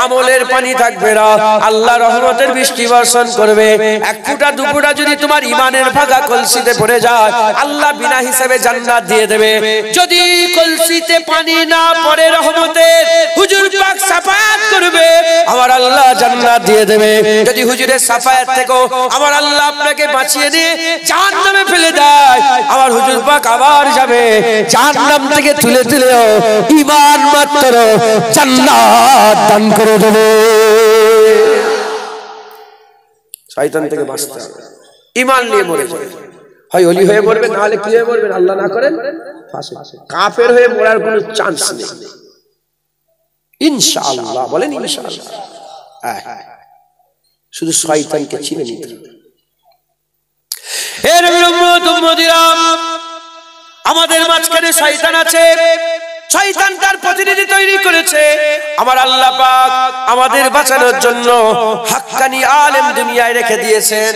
A: আমলের পানি থাকবে না, আল্লাহ রহমতের বৃষ্টি বর্ষণ করবে। এক ফুটা দু ফুটা যদি তোমার ঈমানের ভাগা কলসিতে পড়ে যায়, আল্লাহ বিনা হিসাবে জান্নাত দিয়ে দেবে। যদি কলসিতে পানি না পড়ে রহমতের, হুজুর পাক সাফায়াত করবে, আমার আল্লাহ জান্নাত দিয়ে দেবে। যদি হুজুরের সাফায়াত থেকে আমার আল্লাহ আপনাকে বাঁচিয়ে দিয়ে জাহান্নামে ফেলে দেয়, আমার হুজুর পাক আবার যাবে জাহান্নাম থেকে তুলে তুলেও ঈমান মাত্র জান্নাত দান করে দেবে। শয়তান থেকে বাঁচতে হবে, ঈমান নিয়ে মরে যাবে। হয় ওলি হয়ে মরবে, না হলে কি হয়ে মরবেন আল্লাহ না করেন ফাসিক। কাফের হয়ে মরার কোনো চান্স নেই ইনশাআল্লাহ। বলেন ইনশাআল্লাহ। শুধু শয়তানকে চিনে নিতে হবে। এর আমাদের মাঝখানে শয়তান আছে, শয়তান তার প্রতিনিধি তৈরি করেছে। আমার আল্লাহ পাক আমাদের বাঁচানোর জন্য হাক্কানি আলেম দুনিয়ায় রেখে দিয়েছেন।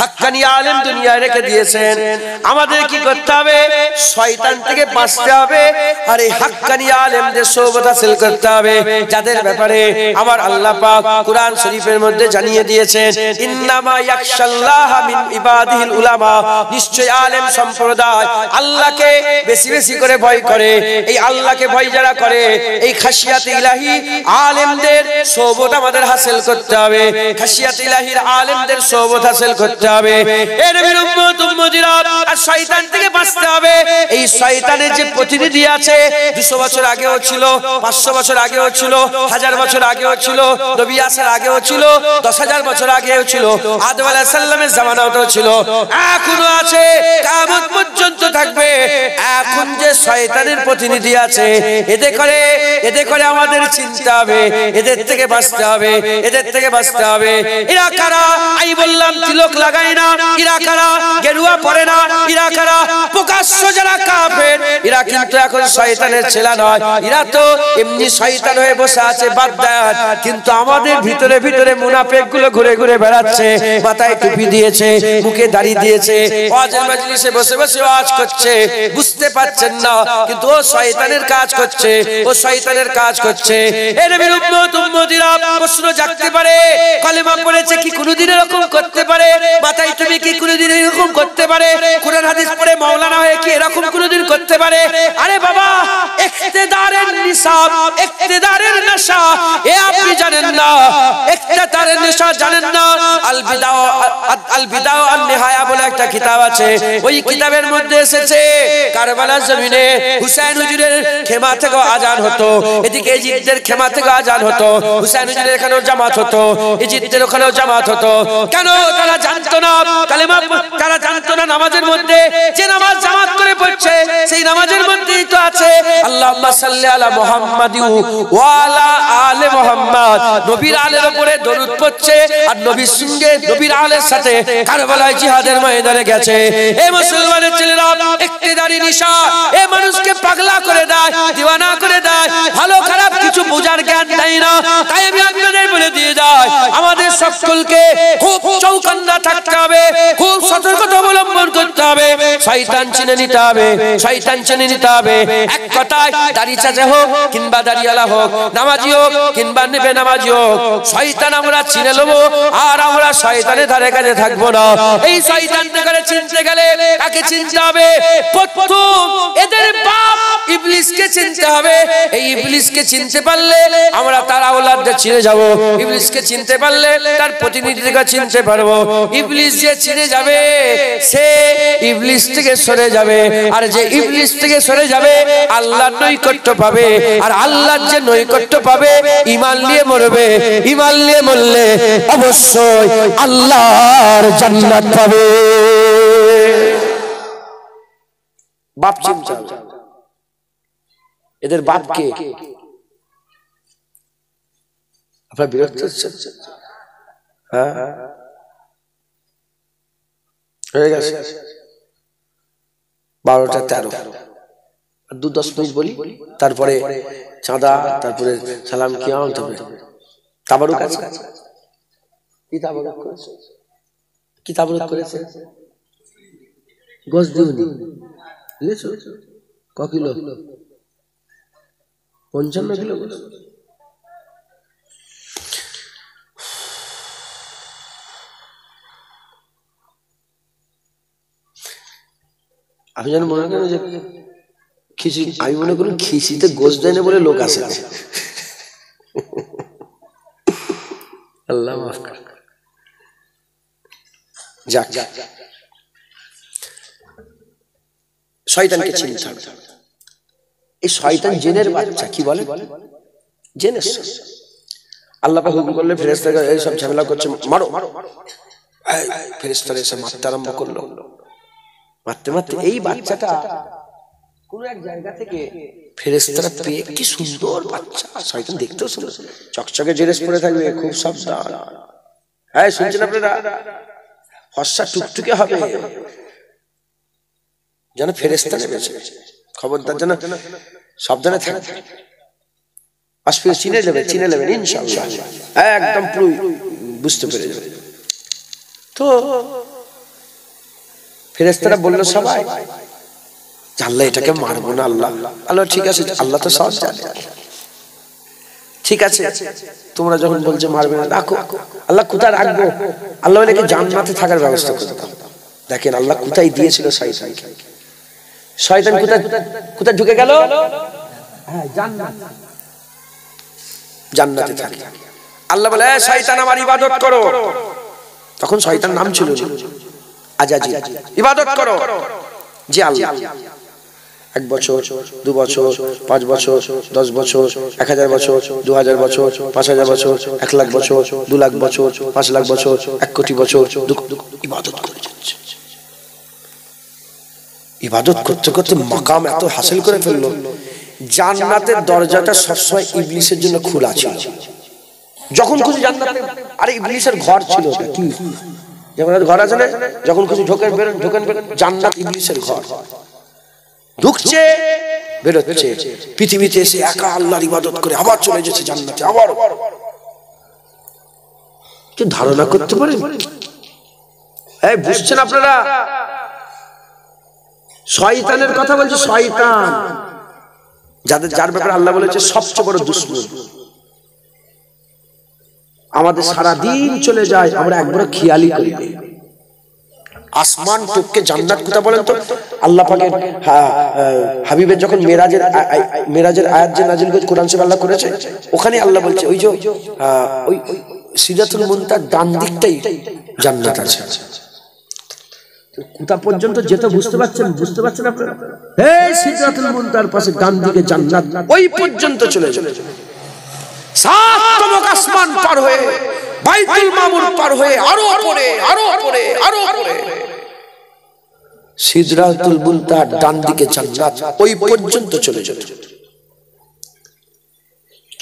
A: হাক্কানি আলেম দুনিয়ায় রেখে দিয়েছেন। আমাদের কি করতে হবে? শয়তান থেকে বাঁচতে হবে আর এই হাক্কানি আলেমদের সোহবত হাসিল করতে হবে, যাদের ব্যাপারে আমার আল্লাহ পাক কুরআন শরীফের মধ্যে জানিয়ে দিয়েছেন, ইন্নামা ইয়াখশাল্লাহ মিন ইবাদিহিল উলামা, নিশ্চয় আলেম সম্প্রদায় আল্লাহকে বেশি বেশি করে ভয় করে। এই আল্লাহকে ভয় যারা করে, এই খাশিয়াত ইলাহি আলেমদের সোহবত আমাদের হাসিল করতে হবে। খাশিয়াত ইলাহির আলেমদের সোহবত হাসিল করতে হবে। এর বিরুদ্ধে উম্মতিরা আর শয়তান থেকে বাঁচতে হবে। এই শয়তানের যে প্রতিনিধি আছে, 200 বছর আগেও ছিল, 500 বছর আগেও ছিল, 1000 বছর আগেও ছিল, নবী আসার আগেও ছিল, 10,000 বছর আগেও ছিল, আদম আলাইহিস সালামের জামানাতেও ছিল, এখনো আছে, কিয়ামত পর্যন্ত থাকবে। এখন যে শয়তানের প্রতিনিধি আছে, এদের করে আমাদের চিন্তা হবে, এদের থেকে বাঁচতে হবে, এদের থেকে বাঁচতে হবে। এরা কারা? আমি বললাম তিলক লাগায় না, এরা কারা? গেরুয়া পরে না, এরা কারা? প্রকাশ্য যারা কাফের, এরা কিন্তু এখন শয়তানের ছেলে নয়, এরা তো এমনি শয়তান হয়ে বসে আছে বাগদাদ, কিন্তু আমাদের ভিতরে ভিতরে মুনাফিক গুলো ঘুরে ঘুরে বেড়াচ্ছে, মাথায় টুপি দিয়েছে, মুখে দাড়ি দিয়েছে, ওয়াজের মজলিসে বসে বসে ওয়াজ করছে, বুঝতে পারছেন না, কিন্তু ও শয়তানের কাজ করছে, ও শয়তানের কাজ করছে। এর বিরুদ্ধে উম্মতিরা প্রশ্ন জাগতে পারে, কলেমা পড়েছে কি কোনোদিন এরকম করতে পারে? মাথায় টুপি কি কোনোদিন এরকম করতে পারে? কোরআন হাদিস পড়ে মাওলানা হয়ে কি এরকম কোনোদিন করতে পারে? আরে বাবা, ইক্তেদারের নিসাব, ইক্তেদারের নেশা এ আপনি জানেন না, ইক্তেদারের নেশা জানেন না। আল বিদা আন নিহায়া বলে একটা কিতাব আছে, ওই কিতাবের মধ্যে এসেছে কারবালার জমিনে হুসাইন হুজুরের খেমা থেকে আজান হতো, এদিকে ইজিপ্টের খেমা থেকে আজান হতো, হুসাইন হুজুরের এখানেও জামাত হতো, ইজিপ্টের ওখানেও জামাত হতো। কেন? তারা জানতো না কালেমা, তারা জানতো না নামাজের মধ্যে যে নামাজ জামাত করে পড়ছে, সেই নামাজের মধ্যেই তো আছে আল্লাহুম্মা সাল্লি আলা মুহাম্মাদি ওয়া আলা আলে মুহাম্মাদ, নবীর আলের উপরে দরুদ পড়ছে, আর নবীর সঙ্গে নবীর আলের সাথে কারবালায় জিহাদের ময়দানে গেছে। এই মুসলমানের ছেলেরা ইক্তেদারি নিশা এই মানুষকে পাগলা করে দেয়, দিওয়ানা করে দেয়, ভালো খারাপ কিছু বোঝার জ্ঞান দেয় না। তাই আমি আপনাদের বলে দিয়ে যাই, আমাদের সকলকে খুব চৌকান্না থাকতে হবে, খুব সতর্কতা অবলম্বন করতে হবে, শয়তান চিনে নিতে হবে, শয়তান চিনে নিতে হবে। এক কথায় দাড়ি চাচা হোক কিংবা দাড়িওয়ালা হোক, নামাজি হোক কিংবা বেনামাজি হোক, শয়তান আমরা চিনে নেবো, আর আমরা শয়তানের ধারে কাছে থাকবো না। এই শয়তান থেকে চিনতে গেলে কাকে চিনতে হবে? প্রথম এদের বাপ ইবলিসকে চিনতে হবে। এই ইবলিসকে চিনতে পারলে আমরা তার আওলাদদের চিনে যাব, ইবলিসকে চিনতে পারলে তার প্রতিনিধিকে চিনতে পারবো। ইবলিস যে চিনে যাবে সে ইবলিস থেকে সরে যাবে, আর যে ইবলিস থেকে সরে যাবে আল্লাহর নৈকট্য পাবে, আর আল্লাহর যে নৈকট্য পাবে ঈমান নিয়ে মরবে, ঈমান নিয়ে মরলে অবশ্যই আল্লাহর জান্নাত পাবে। বাপ চিন্তা, এদের বাপকে আপনার বিরক্ত হচ্ছে? হ্যাঁ, হয়ে গেছে 12টা 13, 2-10 মিনিট বলি, তারপরে চাঁদা, তারপরে সালাম কিয়াম, তারপরে তাবারুক আছে। কি তাবারুক করেছে? কি তাবারুক করেছে? গোশ দিউনি বুঝেছো? ক কিলো? 55 কিলো। আমি যেন মনে করেন যে খিচি, আমি মনে করি খিচিতে গোশ দেয় না বলে লোক আসে। আল্লাহ মাফ করে। যাক, শয়তানকে চিনতে হবে। এই শয়তান জিনের বাচ্চা, কি বলে? জিনের। আল্লাহ পাক হুকুম করলে ফেরেশতারা এই সব ঝামেলা করছে, মারো। ফেরেশতারা এসে মারতে আরম্ভ করলো, মারতে মারতে এই বাচ্চাটা কোন এক জায়গা থেকে ফেরেশতারা পেয়ে, কি সুন্দর বাচ্চা, শয়তান দেখতেও সুন্দর, চকচকে ড্রেস পরে থাকবে, খুব সাবধান। হ্যাঁ, শুনছেন আপনারা? ফর্সা টুকটুকে হবে, যেন ফেরেশতা নেমেছে। খবরদার যেন সাবধানে থাকবে, আসলে চিনে নেবেন ইনশাআল্লাহ, একদম পুরো বুঝতে পেরে যাবে। তো ফেরেশতারা বলল সবাই, আল্লাহ এটাকে মারবো না। আল্লাহ আল্লাহ ঠিক আছে, আল্লাহ তো সব জানে, ঠিক আছে তোমরা যখন বলছো মারবে না রাখো। আল্লাহ কোথায় রাখবো? আল্লাহ নাকি জান্নাতে থাকার ব্যবস্থা করে দাও। দেখেন আল্লাহ কোথায় দিয়েছিল শয়তানকে। শয়তান কোথায় কোথায় ঢুকে গেল? হ্যাঁ, জান্নাত, জান্নাতে থাকে। আল্লাহ বলে শয়তান আমার ইবাদত করো। তখন শয়তান নাম ছিল আজাজিল। ইবাদত করো যে আল্লাহ। 1 বছর, 2 বছর, 5 বছর, 10 বছর, 1000 বছর, 2000 বছর, 5000 বছর, 1 লাখ বছর, 2 লাখ বছর, 5 লাখ বছর, 1 কোটি বছর ইবাদত করে যাচ্ছে। ইবাদত করতে করতে মাকাম এত হাসিল করে ফেললো, জান্নাতের দরজাটা সবসময় ইবলিসের জন্য খোলা ছিল। যখন খুশি জান্নাতে, আরে ইবলিসের ঘর ছিল কি, যেমন ঘর আছে না, যখন খুশি ঢোকেন বেরোন, ঢোকেন বেরোন, জান্নাত ইবলিসের ঘর। ঢুকছে বেরোচ্ছে, পৃথিবীতে এসে একা আল্লাহর ইবাদত করে আবার চলে যাচ্ছে জান্নাতে। আবার কি ধারণা করতে পারেন? এই বুঝছেন আপনারা? শয়তানের কথা বলছে, শয়তান যার ব্যাপারে আল্লাহ বলেছে সবচেয়ে বড় দুশমন। আমাদের সারা দিন চলে যায়, আমরা একবার খেয়ালই করি না। আসমান টপকে জান্নাত কোথা বলেন তো? আল্লাহ পাকের হাবিবের যখন মেরাজের আয়াত যে নাজিল করে কোরআন শরীফ আল্লাহ করেছে, ওখানে আল্লাহ বলছে ওই যে ওই সিদরাতুল মুনতাহার ডান দিকটাই জান্নাত আছে। কোথা পর্যন্ত যেতে বুঝতে পারছেন আপনারা? এই সিদরাতুল মুনতাহার পাশে ডান দিকে জান্নাত, ওই পর্যন্ত চলে যাবে। 7তম আসমান পার হয়ে, বাইতুল মামুর পার হয়ে, আরো পরে, আরো পরে, আরো পরে সিদরাতুল মুনতাহার ডান দিকে জান্নাত, ওই পর্যন্ত চলে যাবে।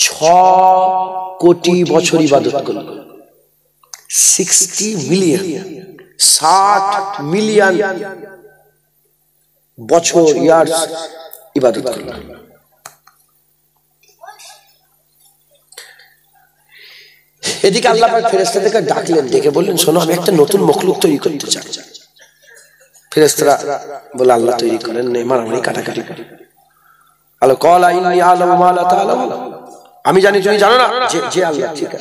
A: 6 কোটি বছর ইবাদত করল, 60 মিলিয়ন, 60 মিলিয়ন বছর ইয়ার্স ইবাদত করল। এদিকে আল্লাহ পাক ফেরেশতাদেরকে ডাকলেন, ডেকে বললেন শোনো, আমি একটা নতুন মখলুক তৈরি করতে চাই। ফেরেশতারা বলে আল্লাহ তৈরি করেন, মারামারি কাটাকাটি করে। আল্লাহ ক্বালা ইন্নী আ'লামু মা লা তা'লামুন, আমি জানি তুমি জানো না। যে আল্লাহ, ঠিক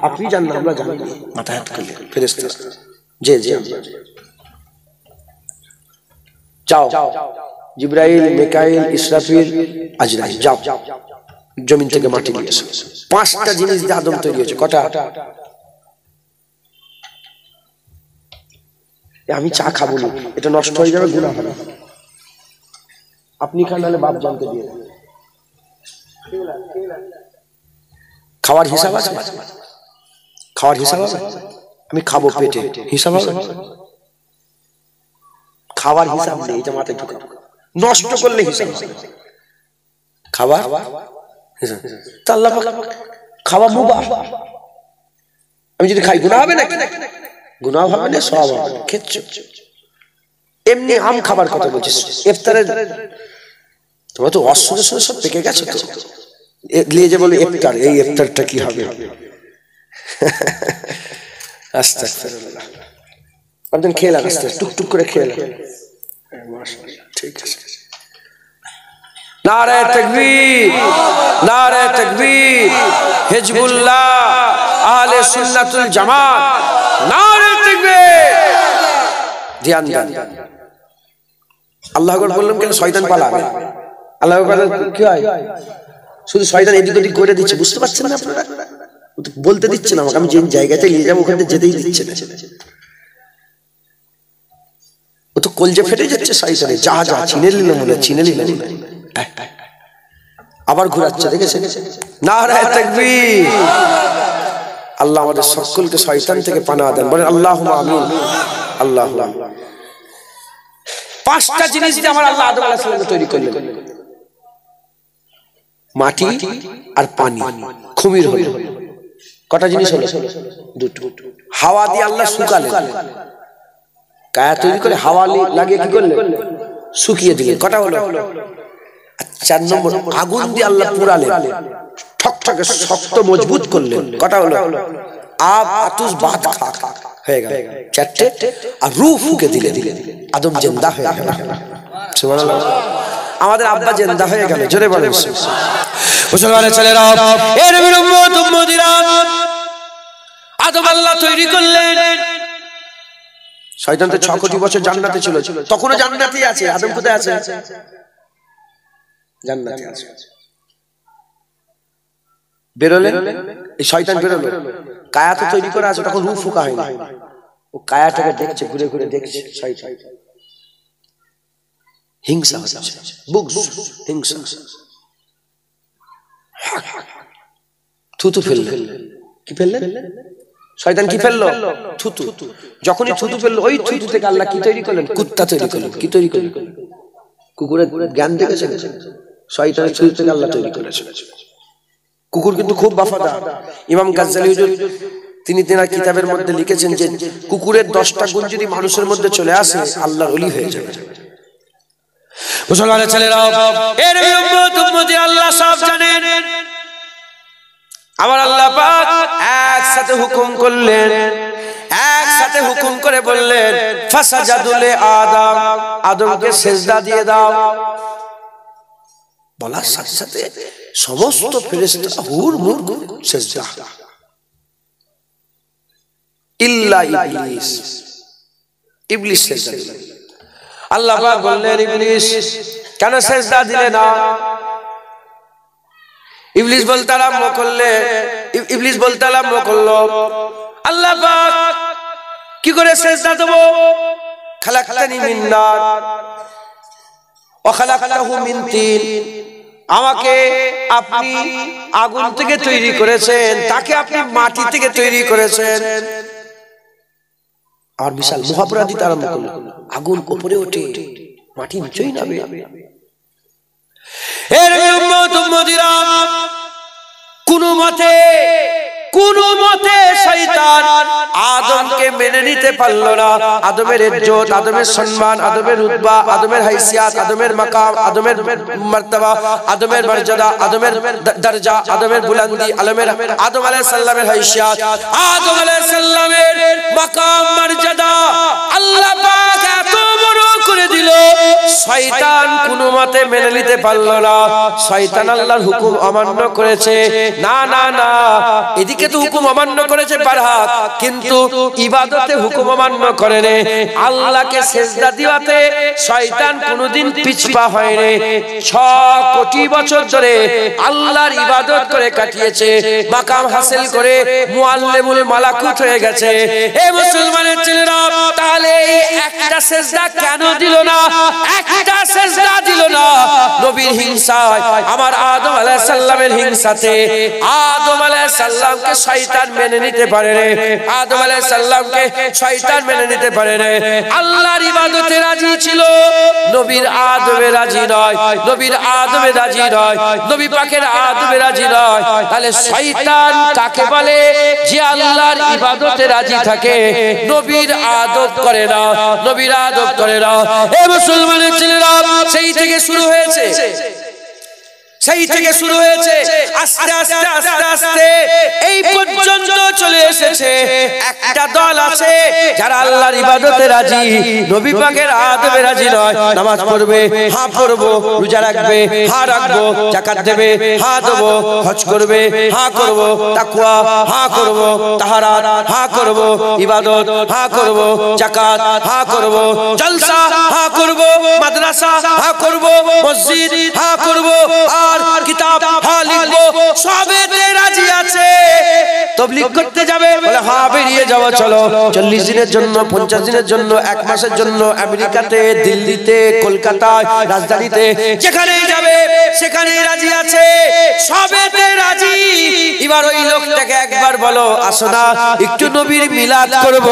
A: আপনি জানেন, আমরা জানি না। মাথা হাত করলেন ফেরেশতারা, যে যাও জিবরাইল, মিকাইল, ইসরাফিল, আজরাইল, যাও জমিন থেকে মাটি নিয়ে এসো। 5টা জিনিস দিয়ে আদম তৈরি হয়েছে। কটা? আমি চা খাবো না, এটা নষ্ট হয়ে যাবে, গুনাহ হবে। আপনি খান, নাহলে বাপ জানতে দিয়ে দেন। খাওয়ার হিসাব আছে, খাওয়ার হিসাব আছে। আমি খাবো পেটে, হিসাব আছে? খাওয়ার হিসাব নেই, এটা মাথায় ঢুকাবো। নষ্ট করলে হিসাব হবে। খাবার আল্লাহ খাওয়া মুবাহ, আমি যদি খাই গুনাহ হবে না? গুনাহ হবে না, সওয়াব হবে। খেচ্ছো এমনি আম খাবার কথা বলছিস, ইফতারে তোমরা তো অসুরে সব পেকে গেছো তো, নিয়ে যে বলে ইফতার, এই ইফতারটা কি হবে? আস্তাগফিরুল্লাহ। একদিন খেলাম, টুকটুক করে খেলাম, মাশাআল্লাহ, ঠিক আছে। নারে তাকবীর, নারে তাকবীর, হিজবুল্লাহ, আহলে সুন্নাতুল জামাত, নারে তাকবীর। ধ্যান দেন। আল্লাহু আকবার বললাম কেন? শয়তান পালাবে। আল্লাহু আকবার কি হয়? শুধু শয়তান এদিক ওদিক করে দিচ্ছে, বুঝতে পারছেন না আপনারা? বলতে দিচ্ছে না আমাকে, আমি যে জায়গাতে নিয়ে যাবো ওখানে যেতেই দিচ্ছে না। ও তো কলজে ফেটে যাচ্ছে শয়তানে, যা চিনে নিল মনে, চিনে নিল মনে, আবার ঘুরাচ্ছে, দেখেছেন? নারে তাকবীর। আল্লাহ আমাদের সকলকে শয়তান থেকে পানাহ দেন, বলেন আল্লাহুম্মা আমিন। আল্লাহুম্মা আমিন। 5টা জিনিস দিয়ে আমার আল্লাহ আদম আলাইহিস সালামকে তৈরি করলেন, মাটি আর পানি, খুমির হলো। কটা জিনিস হলো? 2টো। হাওয়া দিয়ে আল্লাহ শুকালেন, কায়া তৈরি করে হাওয়া লাগিয়ে কি করলেন? শুকিয়ে দিলেন। কটা হলো? 4 নম্বর, আগুন দিয়ে আল্লাহ পুড়ালেন, ঠকঠকে শক্ত মজবুত করলেন। কটা হলো? আব আতুস বাত খা হয়ে গেল চারটে, আর রূহ ফুঁকে দিলে আদম জিন্দা হয়ে গেল। সুবহানাল্লাহ। আমাদের আব্বা জিন্দা হয়ে গেল, জোরে বলেন। মুসলমানের ছেলেরা, এর উম্মত উম্মতিরা, আদম আল্লাহ তৈরি করলেন। শয়তান তো 6 কোটি বছর জান্নাতে ছিল, তখনও জান্নাতেই আছে। আদম কোথায় আছে? জান্নাতে আছে। বেরোলেন, এই শয়তান বেরোলো, কায়া তো তৈরি করা আছে, তখন রূহ ফুঁকা হয়নি। ও কায়াটাকে দেখছে, ঘুরে ঘুরে দেখছে। শয়তান হিংসা হচ্ছে, বুগজ, হিংসা। থুতু ফেললেন। কি ফেললেন? শয়তান কি ফেললো? থুতু। যখনই থুতু ফেললো, ওই থুতু থেকে আল্লাহ কি তৈরি করলেন? কুত্তা তৈরি করলেন। কি তৈরি করলেন? কুকুরের জ্ঞান দেখেছেন? শয়তানের থুতু থেকে আল্লাহ তৈরি করেছেন। কুকুর কিন্তু খুব বাফাদার। ইমাম গাজ্জালি হুজুর তিনি তেনার কিতাবের মধ্যে লিখেছেন যে কুকুরের 10টা গুণ যদি মানুষের মধ্যে চলে আসে, আল্লাহর ওলি হয়ে যাবে। মুসলমানের ছেলেরা, এর উম্মত উম্মতি আল্লাহ সব জানেন। আমার আল্লাহ পাক একসাথে হুকুম করলেন, একসাথে হুকুম করে বললেন ফাসাজাদু লি আদম, আদমকে সিজদা দিয়ে দাও। বলার সাথে সাথে সমস্ত ফেরেশতা হুড়মুড় সিজদা, ইল্লা ইবলিস। ইবলিস সিজদা দিল। আল্লাহ পাক বললেন, ইবলিস কেন সিজদা দিলে না? ইবলিস বলতে আরম্ভ করলো, আল্লাহ পাক কি করে সিজদা দেব? খালাকতানি মিন নার ওয়া খালাকতাহু মিন তিন, আমাকে আপনি আগুন থেকে তৈরি করেছেন, তাকে আপনি মাটি থেকে তৈরি করেছেন। আর বিশাল মহাপরাধী আরম্ভ করলো, আগুন উপরে ওঠে, মাটি নিচেই নামে। এর উম্মত উম্মতিরা, কোন মতে শয়তান আদমকে মেনে নিতে পারলো না। আদমের ইজ্জত, আদমের সম্মান, আদমের রুতবা, আদমের হাইসিয়াত, আদমের মাকাম, আদমের মার্তবা, আদমের মর্যাদা, আদমের দরজা, আদমের বুলন্দি, আদম আলাইহিস সালামের হাইসিয়াত, আদম আলাইহিস সালামের মাকাম মর্যাদা আল্লাহ পাক এত বড় করে দিল, শয়তান কোন মতে মেনে নিতে পারলো না। শয়তান আল্লাহর হুকুম অমান্য করেছে। না না না, এদিকে তো হুকুম অমান্য করেছে বারহাত, কিন্তু ইবাদতে হুকুম অমান্য করেনি। আল্লাহকে সিজদা দিওয়াতে শয়তান কোনদিন পিছপা হয়নি। 6 কোটি বছর ধরে আল্লাহর ইবাদত করে কাটিয়েছে, মাকাম হাসিল করে মুআল্লিমুল মালাকুত হয়ে গেছে। এ মুসলমানের ছেলেরা, তাহলে এই একটা সিজদা কেন দিল না? একটা সিজদা দিল না নবীর হিংসায়, আমার আদম আলাইহিস সালামের হিংসাতে। আদম আলাইহিস সালামকে শয়তান মেনে নিতে পারে না, আদম আলাইহিস সালামকে শয়তান মেনে নিতে পারে না। আল্লাহর ইবাদতে রাজি ছিল, নবীর আদমে রাজি নয়, নবীর আদমে রাজি নয়, নবী পাকের আদমে রাজি নয়। তাহলে শয়তান কাকে বলে? যে আল্লাহর ইবাদতে রাজি থাকে, নবীর আদব করে না, নবীর আদব করে না। এ মুসলমানের ছেলেরা, সেই থেকে শুরু হয়েছে, সেই থেকে শুরু হয়েছে, আস্তে আস্তে আস্তে আস্তে এই পর্যন্ত চলে এসেছে। একটা দল আছে যারা আল্লাহর ইবাদতে রাজি, নবী পাকের আদবে রাজি নয়। নামাজ পড়বে, হ্যাঁ পড়বো, রোজা রাখবে, হ্যাঁ রাখবো, যাকাত দেবে, হ্যাঁ দেবো, হজ করবে, হ্যাঁ করবো, তাকওয়া, হ্যাঁ করবো, তাহারাত, হ্যাঁ করবো, ইবাদত, হ্যাঁ করবো, যাকাত, হ্যাঁ করবো, জলসা, হ্যাঁ করবো, মাদ্রাসা, হ্যাঁ করবো, মসজিদ, হ্যাঁ করবো, আর কিতাব, হ্যাঁ লিখবো, সবেতে রাজি আছে। তাবলীগ করতে যাবে, বলে হ্যাঁ বেরিয়ে যাও, চলো 40 দিনের জন্য, 50 দিনের জন্য, 1 মাসের জন্য আমেরিকাতে, দিল্লিতে, কলকাতায়, রাজধানীতে, যেখানেই যাবে সেখানেই রাজি আছে, সবেতে রাজি। এবার ওই লোকটাকে একবার বলো, আসো না একটু নবীর মিলাদ করব,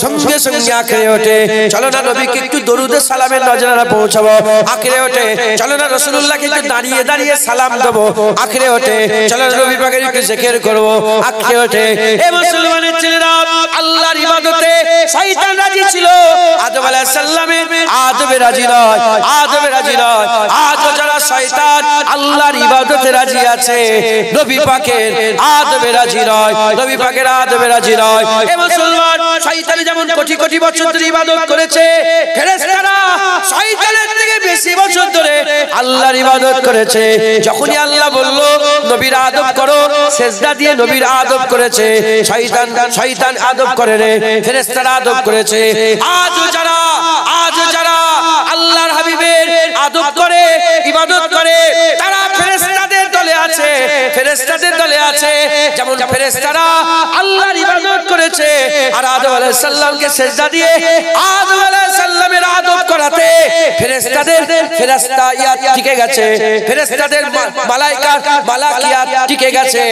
A: সঙ্গে সঙ্গে আঁকড়ে ওঠে, চলো না নবীকে একটু দরুদে সালামের নজরানা পৌঁছাবো, আঁকড়ে ওঠে, চলো না রাসূলুল্লাহকে একটু দাঁড়িয়ে দাঁড়িয়ে সালাম দেবো, আঁকড়ে ওঠে, চলো না নবী পাকের একটু জিকির করব, আঁকড়ে ওঠে। এ মুসলমানের ছেলেরা, আল্লাহর ইবাদতে শয়তান রাজি ছিল, আদম আলাইহিস সালামের আদবে রাজি নয়, আদবে রাজি নয়। আজ যারা শয়তান আল্লাহর ইবাদতে রাজি আছে নবী পাকের আদবে রাজি নয়, নবী পাকের আদবে রাজি নয়। এ মুসলমান, শয়তান যেমন কোটি কোটি বছর ধরে ইবাদত করেছে, ফেরেশতারা শয়তানের থেকে বেশি বছর ধরে আল্লাহর ইবাদত করেছে। যখনই আল্লাহ বলল নবীর আদব করো, সিজদা দিয়ে নবীর আদব করেছে। শয়তান আদব করে রে, ফেরেশতারা আদব করেছে। আজ যারা আল্লাহর হাবিবের আদব করে, ইবাদত করে, তারা ফেরেশতাদের দলে আছে, ফেরেশতাদের দলে আছে। যেমন ফেরেশতারা আল্লাহর ইবাদত করেছে আর আদম আলাইহিস সালামকে সিজদা দিয়ে আদম আলাইহিস সালামের আদব করাতে ফেরেশতাইয়াত টিকে গেছে, ফেরেশতাদের মালাকিয়াত টিকে গেছে।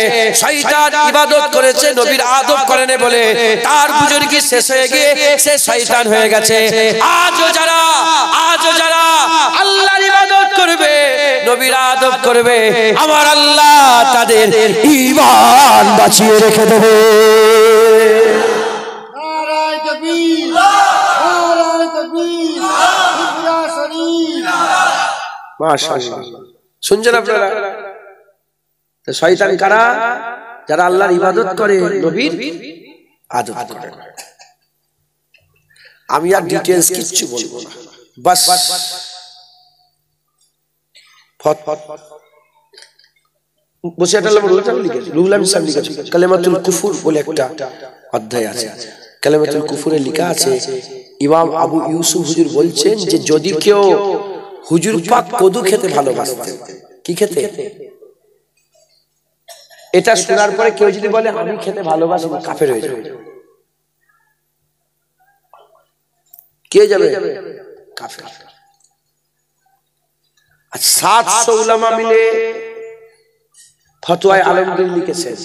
A: শয়তান ইবাদত করেছে, নবীর আদব করেনি বলে তার বুজুর্গি শেষ হয়ে গিয়ে সে শয়তান হয়ে গেছে। আজও যারা আল্লাহর ইবাদত করবে, নবীর আদব করবে, আমার আল্লাহ তাদের ঈমান বাঁচিয়ে রেখে দেবে।
B: নারায়ে তাকবীর, নারায়ে তাকবীর, ইকরা শরীফ।
A: মাশাআল্লাহ, শুনছেন আপনারা? তো শয়তান কারা? যারা আল্লাহর ইবাদত করে, নবীর আদব করে। আমি আর ডিটেইলস কিচ্ছু বলবো না, বাস বসে একটা কালেমাতুল কুফর বলে একটা অধ্যায় আছে। কালেমাতুল কুফরে লেখা আছে, ইমাম আবু ইউসুফ হুজুর বলছেন যে যদি কেউ হুজুর পাক কদু খেতে ভালোবাসতেন, কি খেতে, এটা শোনার পরে কেউ যদি বলে আমি খেতে ভালোবাসি, কাফের হয়ে যাবে। কে যাবে? কাফের। 700 উলামা মিলে ফতোয়ায়ে আলমগীর লিখেছেন।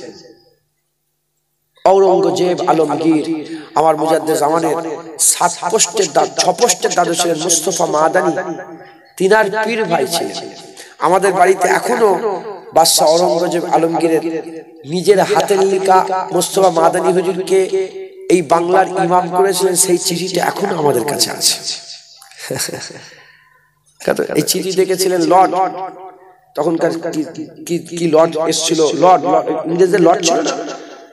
A: औरंगजेब आलमगीर আমার মুজাদ্দেদ জামানের 7 পোস্টের 6 পোস্টের দাদু ছিলেন মুস্তাফা মাদানী, তিনার পীর ভাই ছিলেন। আমাদের বাড়িতে এখনো বাদশা औरंगजेब আলমগীরের নিজের হাতের লেখা মুস্তাফা মাদানী হুজুরকে এই বাংলার ইমাম করেছিলেন, সেই চিঠিটা এখনো আমাদের কাছে আছে। এই চিঠি দেখেছিলেন লর্ড, তখনকার কি লর্ড এসেছিল, লর্ড ইংরেজদের লর্ড ছিল না,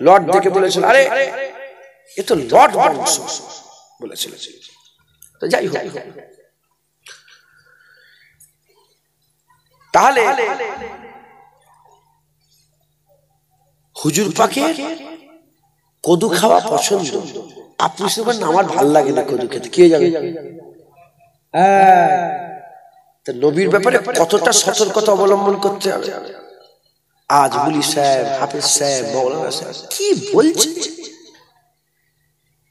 A: লর্ড দেখে বলেছিল আরে এ তো লর্ড বংশ বলেছিল। তো যাই হোক, তাহলে হুজুর পাকের কদু খাওয়া পছন্দ। আপনি শুনবেন আমার ভাল লাগে না কদু খেতে, কে যাবে? তো নবীর ব্যাপারে কতটা সতর্কতা অবলম্বন করতে হবে। আজ মুলি সাহেব, হাফেজ সাহেব, মাওলানা সাহেব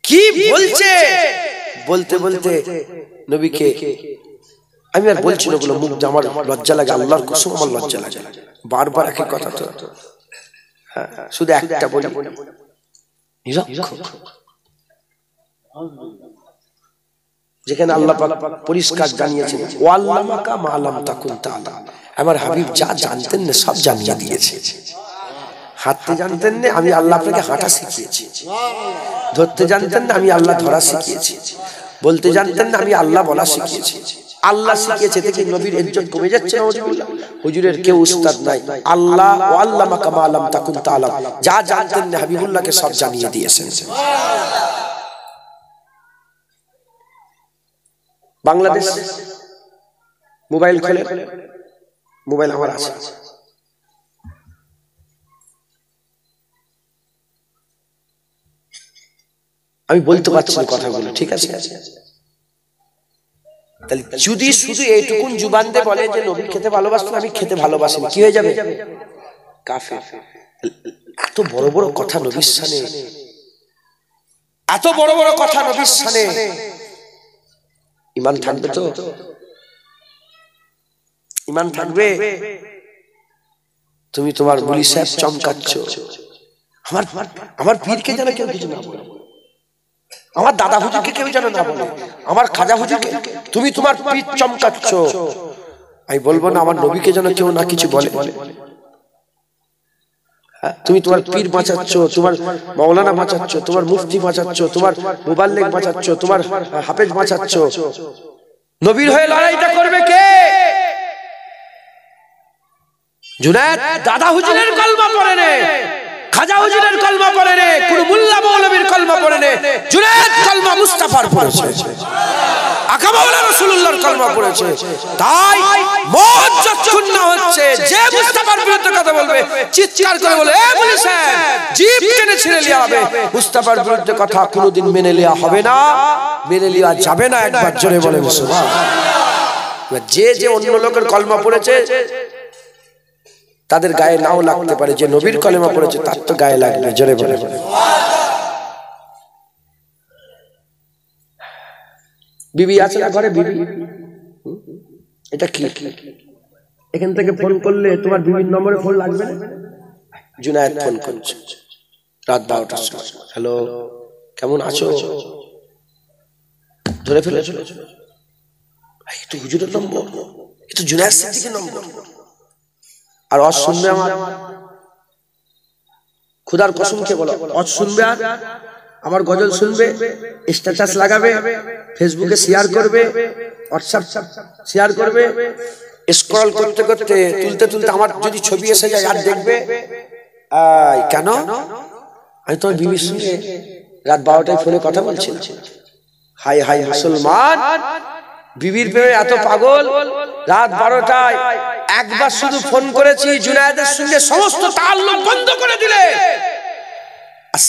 A: কি বলছে, বলতে বলতে নবীকে আমি আর বলছি না, ওগুলো মুখ আমার লজ্জা লাগে, আল্লাহর কসম আমার লজ্জা লাগে, বারবার একই কথা। তো শুধু একটা বলি, যেখানে আল্লাহ পাক পরিষ্কার জানিয়েছেন ওয়াল্লামাকা মা লাম তাকুন তাআলাম, আমার হাবিব যা জানতেন না সব জানিয়ে দিয়েছে। হাঁটতে জানতেন না, আমি আল্লাহ আপনাকে হাঁটা শিখিয়েছি। ধরতে জানতেন না, আমি আল্লাহ ধরা শিখিয়েছি। বলতে জানতেন না, আমি আল্লাহ বলা শিখিয়েছি। আল্লাহ শিখিয়েছে থেকে নবীর ইজ্জত কমে যাচ্ছে। নাউজুবিল্লাহ, হুজুরের কেউ উস্তাদ নাই, আল্লাহ ওয়াল্লামাকা মা লাম তাকুন তাআলাম, যা জানতেন না হাবিবুল্লাহকে সব জানিয়ে দিয়েছেন। বাংলাদেশ মোবাইল খোলে, মোবাইল আমার আছে, আমি বলতে পারছি না কথাগুলো, ঠিক আছে? তাহলে যদি শুধু এইটুকুন জুবান দিয়ে বলে যে নবী খেতে ভালোবাসতেন, আমি খেতে ভালোবাসি, কি হয়ে যাবে? কাফের। এত বড় বড় কথা নবীর শানে, এত বড় বড় কথা নবীর শানে, ঈমান থাকবে তো? ঈমান থাকবে? তুমি তোমার মুলি সাহেব চমকাচ্ছ, আমার পীরকে যেন কেউ কিছু না বলে, আমার দাদা হুজুরকে কেউ যেন না বলে, আমার খাজা হুজুরকে, তুমি তোমার পীর চমকাচ্ছ। আমি বলবো না আমার নবীকে যেন কেউ না কিছু বলে। তুমি তোমার পীর বাঁচাচ্ছ, তোমার মাওলানা বাঁচাচ্ছ, তোমার মুফতি বাঁচাচ্ছ, তোমার মুবাল্লিগ বাঁচাচ্ছ, তোমার হাফেজ বাঁচাচ্ছ। নবীর হয়ে লড়াইটা করবে কে? জুনায়েদ দাদা হুজুরের কলমা পড়ে নে, খাজা হুজুরের কলমা পড়ে নে, কোন মোল্লা মৌলবীর কলমা পড়ে নে, জুনায়েদ কলমা মুস্তাফার পড়েছে, আকা মাওলানা রাসূলুল্লাহর কলমা পড়েছে। তাই মত যতক্ষণ না হচ্ছে, যে মুস্তাফার বিরুদ্ধে কথা বলবে চিৎকার করে বলে এ পুলিশ সাহেব জিপ টেনে ছেড়ে লিয়া হবে। মুস্তাফার বিরুদ্ধে কথা কোনোদিন মেনে লিয়া হবে না, মেনে লিয়া যাবে না। একবার জোরে বলে সুবহানাল্লাহ। যে যে অন্য লোকের কলমা পড়েছে তাদের গায়ে নাও লাগতে পারে, যে নবীর কলেমা পড়েছে তার তো গায়ে লাগবে। জোরে বলে বিবি আছে না ঘরে? বিবি এটা কি? এখান থেকে ফোন করলে তোমার বিবির নম্বরে ফোন লাগবে না? জুনায়েদ ফোন করছে রাত 12টার সময়, হ্যালো কেমন আছো? ধরে ফেলেছো? এটা হুজুরের নম্বর, এটা জুনায়েদ সিদ্দিকীর নম্বর। আর অজ শুনবে আমার, খুদার কসম খেয়ে বলো, অজ শুনবে আর আমার গজল শুনবে, স্ট্যাটাস লাগাবে, ফেসবুকে শেয়ার করবে, হোয়াটসঅ্যাপ শেয়ার করবে, স্ক্রল করতে করতে তুলতে তুলতে আমার যদি ছবি এসে যায় আর দেখবে কেন আমি তোমার বিবির সঙ্গে রাত 12টায় ফোনে কথা বলছি। হাই হাই মুসলমান, বিবির প্রেমে এত পাগল, রাত 12টায় একবার শুধু ফোন করেছি জুনায়েদের সঙ্গে সমস্ত তাআল্লুক বন্ধ করে দিলে,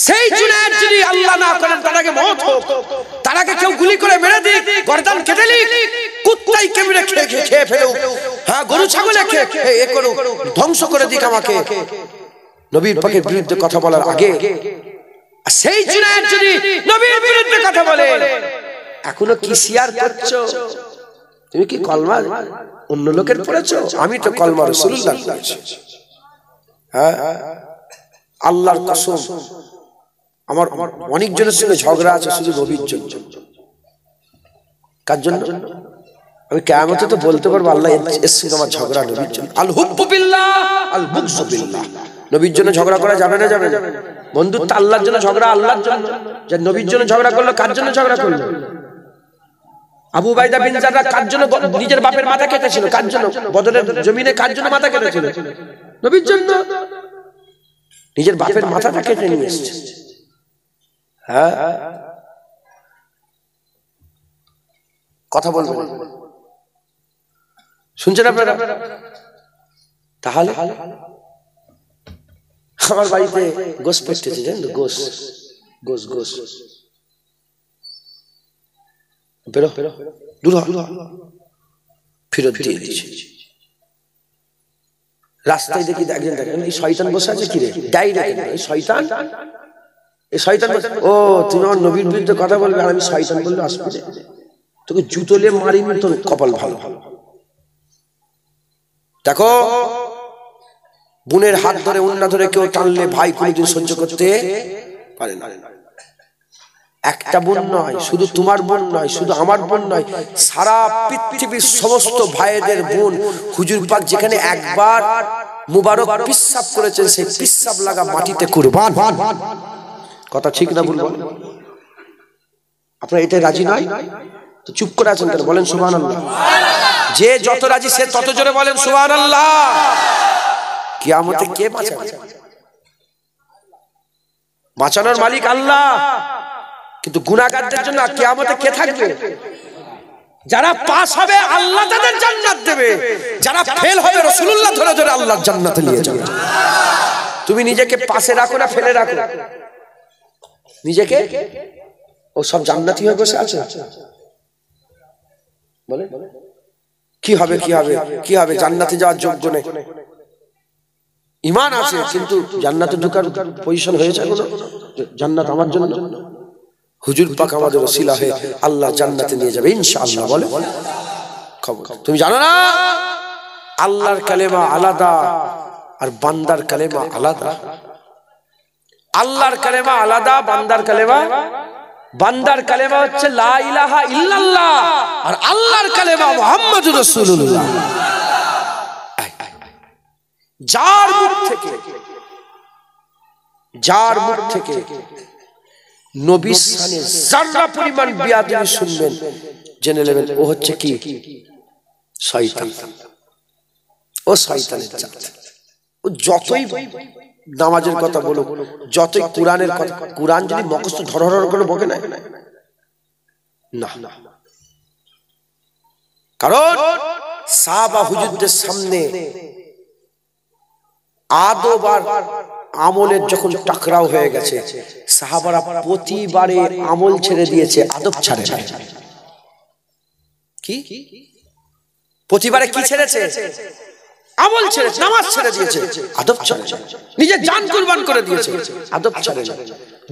A: সেই জুনায়েদ যদি আল্লাহ না করেন তারাকে মওত হোক, তারাকে কেউ গুলি করে মেরে দিক, গর্দান কেটে দিক, কুত্তাই কেমনে খেয়ে ফেলুক, হ্যাঁ গরু ছাগলে খেয়ে এ করুক, ধ্বংস করে দিক আমাকে, নবীর পাকের বিরুদ্ধে কথা বলার আগে। সেই জুনায়েদ যদি নবীর বিরুদ্ধে কথা বলে, এখনো কি শেয়ার করছো? তুমি কি কলমা অন্য লোকের পড়েছো? আমি তো কলমা রাসূলুল্লাহ পড়েছি। হ্যাঁ আল্লাহর কসম, আমার অনেক জনের সঙ্গে ঝগড়া আছে শুধু নবীর জন্য। কার জন্য? আমি কিয়ামতে তো বলতে পারবো আল্লাহ এর সঙ্গে আমার ঝগড়া নবীর জন্য। আল হুব্বু বিল্লাহ আল বুগযু বিল্লাহ। নবীর জন্য ঝগড়া করা যাবে না? যাবে না। বন্ধুত্ব আল্লাহর জন্য, ঝগড়া আল্লাহর জন্য। যে নবীর জন্য ঝগড়া করলো, কার জন্য ঝগড়া করলো? আবু উবাইদা বিন জাররাহ কার জন্য নিজের বাপের মাথা কেটেছিল? কার জন্য? বদরের জমিনে কার জন্য মাথা কেটেছিল? নবীর জন্য। নিজের বাপের মাথাটা কেটে নিয়ে এসেছে। হ্যাঁ কথা বলবেন, শুনছেন আপনারা? তাহলে আমার বাড়িতে গোশ পেটেছে, জানেন তো? গোশ গোশ গোশ বেরো দূর ফেরত দিয়ে দিয়েছি। রাস্তায় দেখি একজন, দেখেন এই শয়তান বসে আছে, কি রে ডাইরেক্ট এই শয়তান, এই শয়তান ও তুমি আমার নবীর বিরুদ্ধে কথা বলবে আর আমি শয়তান বললে আসবে, তোকে জুতো নিয়ে মারিনি, তোর কপাল ভালো। দেখো বোনের হাত ধরে উন্না ধরে কেউ টানলে ভাই কোনোদিন সহ্য করতে পারে না। একটা বোন নয়, শুধু তোমার বোন নয়, শুধু আমার বোন নয়, সারা পৃথিবীর সমস্ত ভাইদের বোন হুজুর পাক যেখানে একবার মুবারক পিশাব করেছেন, সেই পিশাব লাগা মাটিতে কুরবান। কথা ঠিক না ভুল বলেন? আপনারা এটাই রাজি নয় তো চুপ করে আছেন কেন? বলেন সুবহানাল্লাহ। যে যত রাজি সে তত জোরে বলেন সুবহানাল্লাহ। কিয়ামতে কে বাঁচাবে? বাঁচানোর মালিক আল্লাহ, কিন্তু গুনাহগারদের জন্য কিয়ামতে কে থাকবে? যারা পাস হবে আল্লাহ তাদের জান্নাত দেবে, যারা ফেল হবে রাসূলুল্লাহ ধরে ধরে আল্লাহর জান্নাতে নিয়ে যাবে। তুমি নিজেকে পাশে রাখো না ফেলে রাখো? নিজেকে ও সব জান্নাতি হয়ে বসে আছে। বলে কি হবে, কি হবে, কি হবে? জান্নাতে যাওয়ার যোগ্য নেই, ঈমান আছে কিন্তু জান্নাতে ঢোকার পজিশন হয়েছে কোনো? জান্নাত আমার জন্য, হুজুর পাক আমাদের ওসিলা হয়ে আল্লাহ জান্নাতে নিয়ে যাবে ইনশাআল্লাহ। বলে খবর তুমি জানো না? আল্লাহর কালেমা আলাদা আর বান্দার কালেমা আলাদা। আল্লাহর কালেমা আলাদা, বান্দার কালেমা হচ্ছে লা ইলাহা ইল্লাল্লাহ, আর আল্লাহর কালেমা মুহাম্মাদুর রাসূলুল্লাহ। যার মুখ থেকে নবীর শানে যারা পরিমাণ বিয়াদবি শুনবেন, জেনে নেবেন ও হচ্ছে কি? শয়তান। ও শয়তানের জাত। যতই নামাজের কথা বলো, যতই কোরআনের কথা, কোরআন যদি মুখস্থ ধরহর করে বকে না, কারণ সাহাবা হুজুরদের সামনে আদব আর আমলের যখন টাকরাও হয়ে গেছে, সাহাবারা প্রতিবারে আমল ছেড়ে দিয়েছে, আদব ছাড়ে না। কি প্রতিবারে কি ছেড়েছে? আমল ছেড়ে, নামাজ ছেড়ে দিয়েছে, আদব ছেড়ে, নিজের জান কুরবান করে দিয়েছে, আদব ছেড়ে না।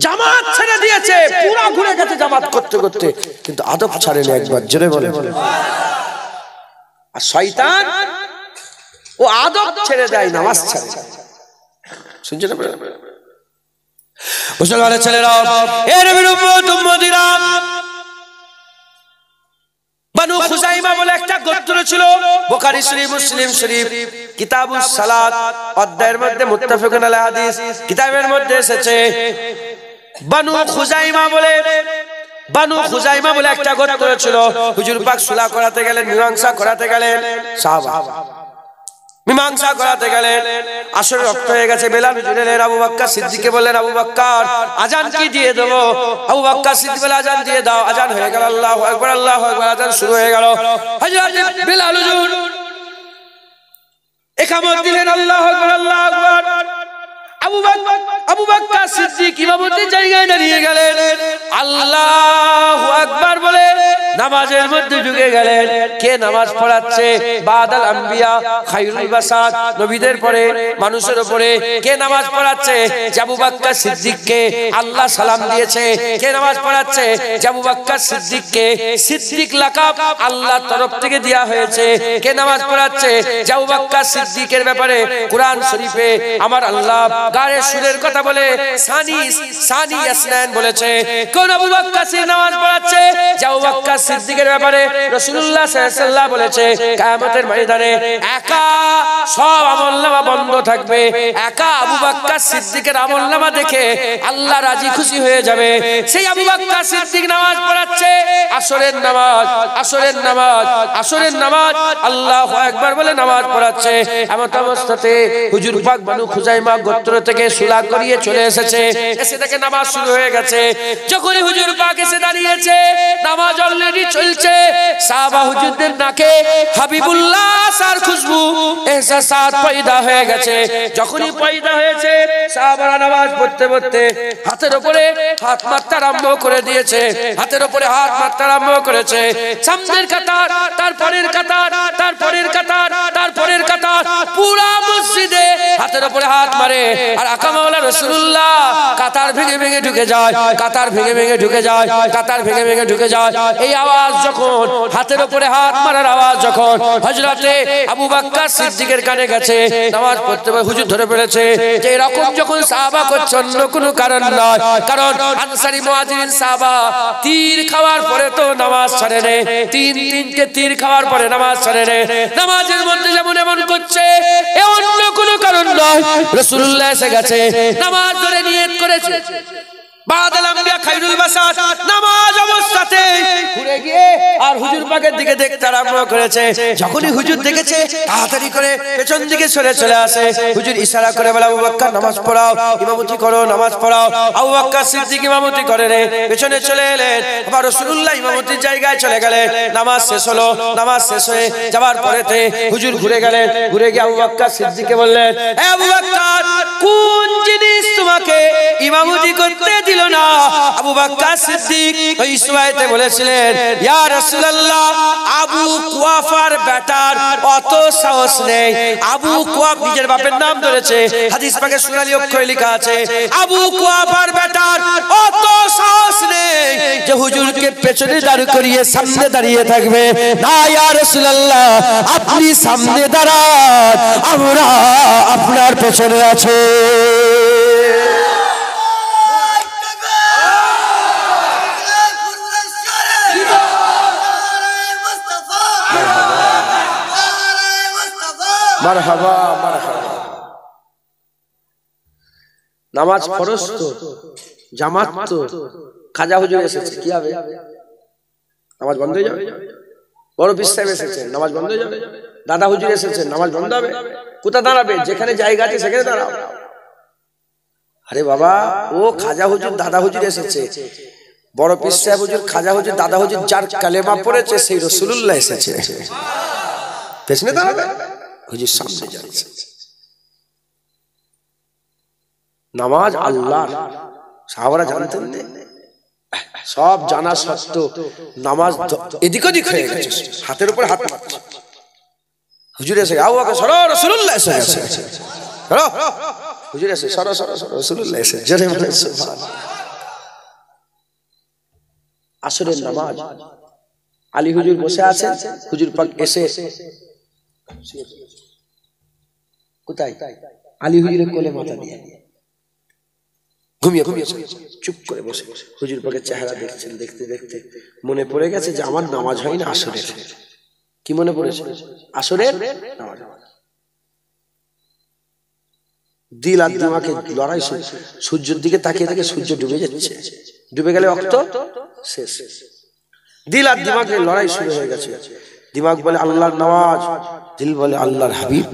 A: জামাত ছেড়ে দিয়েছে, পুরো ঘুরে গেছে জামাত করতে করতে, কিন্তু আদব ছাড়ে না একবার, জোরে বলে। আর শয়তান ও আদব ছেড়ে দেয়, নামাজ ছাড়ে। শুনছেন আপনারা? মুসলমানের ছেলেরা, এর বিরুদ্ধে উম্মতিরা, বানু খুজাইমা বলে একটা গোত্র ছিল। বুখারী শরীফ, মুসলিম শরীফ, কিতাবুস সালাত অধ্যায়ের মধ্যে মুত্তাফাকুন আলাইহি হাদিস কিতাবের মধ্যে এসেছে, বানু খুজাইমা বলে একটা গোত্র ছিল। হুজুর পাক সুলা করাতে গেলেন, মীমাংসা করাতে গেলেন, সাহাবা মীমাংসা করাতে গেলেন, আসরে রক্ত হয়ে গেছে। বেলাল হুজুর এলেন, আবু বকর সিদ্দিককে বললেন, আবু বকর আজান কি দিয়ে দেবো? আবু বকর সিদ্দিক বলে, আজান দিয়ে দাও। আজান হয়ে গেল, আল্লাহু আকবার, আল্লাহু আকবার, আজান শুরু হয়ে গেল। হযরত বেলাল হুজুর ইকামত দিলেন, আল্লাহু আকবার, আল্লাহু আকবার। আবু বকর সিদ্দিক ইমামতির জায়গায় দাঁড়িয়ে গেলেন, আল্লাহু আকবার বলে নামাজের মধ্যে ঢুকে গেলেন। কে নামাজ পড়াচ্ছে? বাদাল আম্বিয়া, খায়রুল বাসাত, নবীদের পরে মানুষের উপরে কে নামাজ পড়াচ্ছে? আবু বকর সিদ্দিককে আল্লাহ সালাম দিয়েছে। কে নামাজ পড়াচ্ছে? আবু বকর সিদ্দিককে সিদ্দিক লাকাব আল্লাহর তরফ থেকে দেয়া হয়েছে। কে নামাজ পড়াচ্ছে? আবু বকর সিদ্দিকের ব্যাপারে কোরআন শরীফে আমার আল্লাহ গায়ে সুরের কথা বলে সানি আসনান বলেছে। কোন আবু বকর সিদ্দিক নামাজ পড়াচ্ছে? আবু বকর সিদ্দিকের ব্যাপারে রাসূলুল্লাহ সাল্লাল্লাহু আলাইহি ওয়াসাল্লাম বলেছে, কিয়ামতের ময়দানে একা সব আমলনামা বন্ধ থাকবে, একা আবু বকর সিদ্দিকের আমলনামা দেখে আল্লাহ রাজি খুশি হয়ে যাবে। সেই আবু বকর সিদ্দিক নামাজ পড়াচ্ছে, আসরের নামাজ, আল্লাহু আকবার বলে নামাজ পড়াচ্ছে। এমন অবস্থাতে হুজুর পাক বানু খুজাইমা গোত্র থেকে সুলা করিয়ে চলে এসেছে। এসে থেকে নামাজ শুরু হয়ে গেছে। যখন হুজুর পাক এসে দাঁড়িয়েছে, নামাজ অলরেডি চলছে। সাহাবা হুজুরদের নাকে হাবিবুল্লাহ সার খুশবু এহসাসাত পয়দা হয়ে গেছে। যখনই পয়দা হয়েছে, সাহাবারা নামাজ পড়তে পড়তে হাতের উপরে হাত মারতে আরম্ভ করে দিয়েছে, হাতের উপরে হাত মারতে আরম্ভ করেছে। সামনের কাতার, তারপরের কাতার, তারপরের কাতার, তারপরের কাতার, পুরা মসজিদে হাতের উপরে হাত মারে। আর আকা মাওলা রাসূলুল্লাহ কাতার ভেঙে ভেঙে ঢুকে যায়, কাতার ভেঙে ভেঙে ঢুকে যায়, কাতার ভেঙে ভেঙে ঢুকে যায়। এই আওয়াজ যখন, হাতের উপরে হাত মারার আওয়াজ যখন হযরতে আবু বকর সিদ্দিকের কানে গেছে, নামাজ পড়তে হুজুর ধরে ফেলেছে যে এরকম যখন সাহাবা করছে, অন্য কোনো কারণ নয়। কারণ আনসারী মুহাজিরিন সাহাবা তীর খাওয়ার পরে তো নামাজ ছাড়ে না, তিনটে তীর খাওয়ার পরে নামাজ ছাড়ে না। নামাজের মধ্যে যেমন এমন করছে, এ অন্য কোনো কারণ নয়। রাসূলুল্লাহ এসে গেছে, নামাজ ধরে নিয়ত করেছে। বাদাল আম্বিয়া খায়রুল বাসাত নামাজ অবস্থাতে ঘুরে গিয়ে আর হুজুর পাকের দিকে দেখতে আরম্ভ করেছে। যখনই হুজুর দেখেছে, তাড়াতাড়ি করে পেছন দিকে সরে চলে আসে। হুজুর ইশারা করে বলে, আবু বকর নামাজ পড়াও, ইমামতি করো, নামাজ পড়াও। আবু বকর সিদ্দিক ইমামতি করে রে, পেছনে চলে এলেন। আবার রাসূলুল্লাহ ইমামতির জায়গায় চলে গেলেন। নামাজ শেষ হলো। নামাজ শেষ হয়ে যাওয়ার পরেতে হুজুর ঘুরে গেলেন। ঘুরে গিয়ে আবু বকর সিদ্দিককে বললেন, এ আবু বকর, কোন জিনিস তোমাকে ইমামতি করতে দিল না? আবু বকর সিদ্দিক ওই সময়তে বলেছিলেন, ইয়া রাসূলুল্লাহ, আবু কুয়াফার বেটার অত সাহস নেই। আবু কুয়াফ নিজের বাপের নাম ধরেছে, হাদিস পাকে সুনালি অক্ষরে লেখা আছে, আবু কুয়াফার বেটার অত সাহস নেই যে হুজুরকে পেছনে দাঁড় করিয়ে সামনে দাঁড়িয়ে থাকবে। না ইয়া রাসূলুল্লাহ, আপনি সামনে দাঁড়ান, আমরা আপনার পেছনে আছি। মারহাবা মারহাবা। নামাজ ফরজ তো, জামাত তো, খাজা হুজুর এসেছে, কি হবে? নামাজ বন্ধ হয়ে যাবে? বড় পীর সাহেব এসেছেন, নামাজ বন্ধ হয়ে যাবে? দাদা হুজুর এসেছেন, নামাজ বন্ধ হবে? কোথায় দাঁড়াবে? যেখানে জায়গা আছে সেখানে দাঁড়াও। আরে বাবা, ও খাজা হুজুর দাদা হুজুর এসেছে, বড় পীর সাহেব হুজুর খাজা হুজুর দাদা হুজুর যার কালেমা পড়েছে সেই রাসূলুল্লাহ এসেছে, পেছনে দাঁড়াবে, হুজুর সামনে যাচ্ছে। নামাজ আল্লাহ, সাহাবারা জানতেন না, সব জানা সত্ত্বেও নামাজ এদিক ওদিক হয়ে গেছে, হাতের উপর হাত মারছে। হুজুর এসে আবু বকর সরো, রাসূলুল্লাহ এসে গেছে, সরো হুজুর এসে সরো সরো সরো, রাসূলুল্লাহ এসে। জোরে বলেন সুবহানাল্লাহ। আসরের নামাজ, আলী হুজুর বসে আছেন, হুজুর পাক এসে কোথায়? আলী হুজুরের কোলে মাথা দিয়ে ঘুমিয়ে ঘুমিয়ে চুপ করে বসে হুজুর পাকের চেহারা দেখছেন। দেখতে দেখতে মনে পড়ে গেছে যে আমার নামাজ হয় না আসরের। কি মনে পড়েছে? আসরের নামাজ। দিল আর দিমাগে লড়াই, সূর্যের দিকে তাকিয়ে থেকে সূর্য ডুবে যাচ্ছে, ডুবে গেলে অক্ত শেষ। দিল আর দিমাগে লড়াই শুরু হয়ে গেছে। দিমাগ বলে আল্লাহর নামাজ, দিল বলে আল্লাহর হাবিব।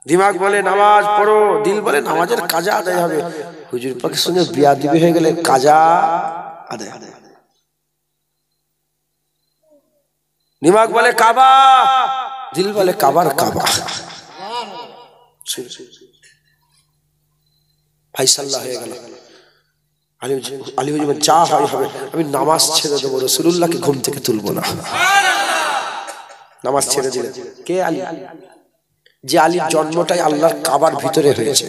A: দিমাগ বলে নামাজ পড়ো, দিল বলে নামাজের কাজা আদায় হবে। হুজুর পাকের সঙ্গে বিয়াদবি হয়ে গেলে কাজা আদায় হবে। দিমাগ বলে কাবা, দিল বলে কাবার কাবা। ফাইসাল্লাহ হয়ে গেল। আলী হুজুর যা হয় হবে, আমি নামাজ ছেড়ে দেবো, রাসূলুল্লাহকে ঘুম থেকে তুলবো না। নামাজ ছেড়ে দিলেন। কে? আলী। যে আলীর জন্মটাই আল্লাহর কাবার ভিতরে হয়েছে।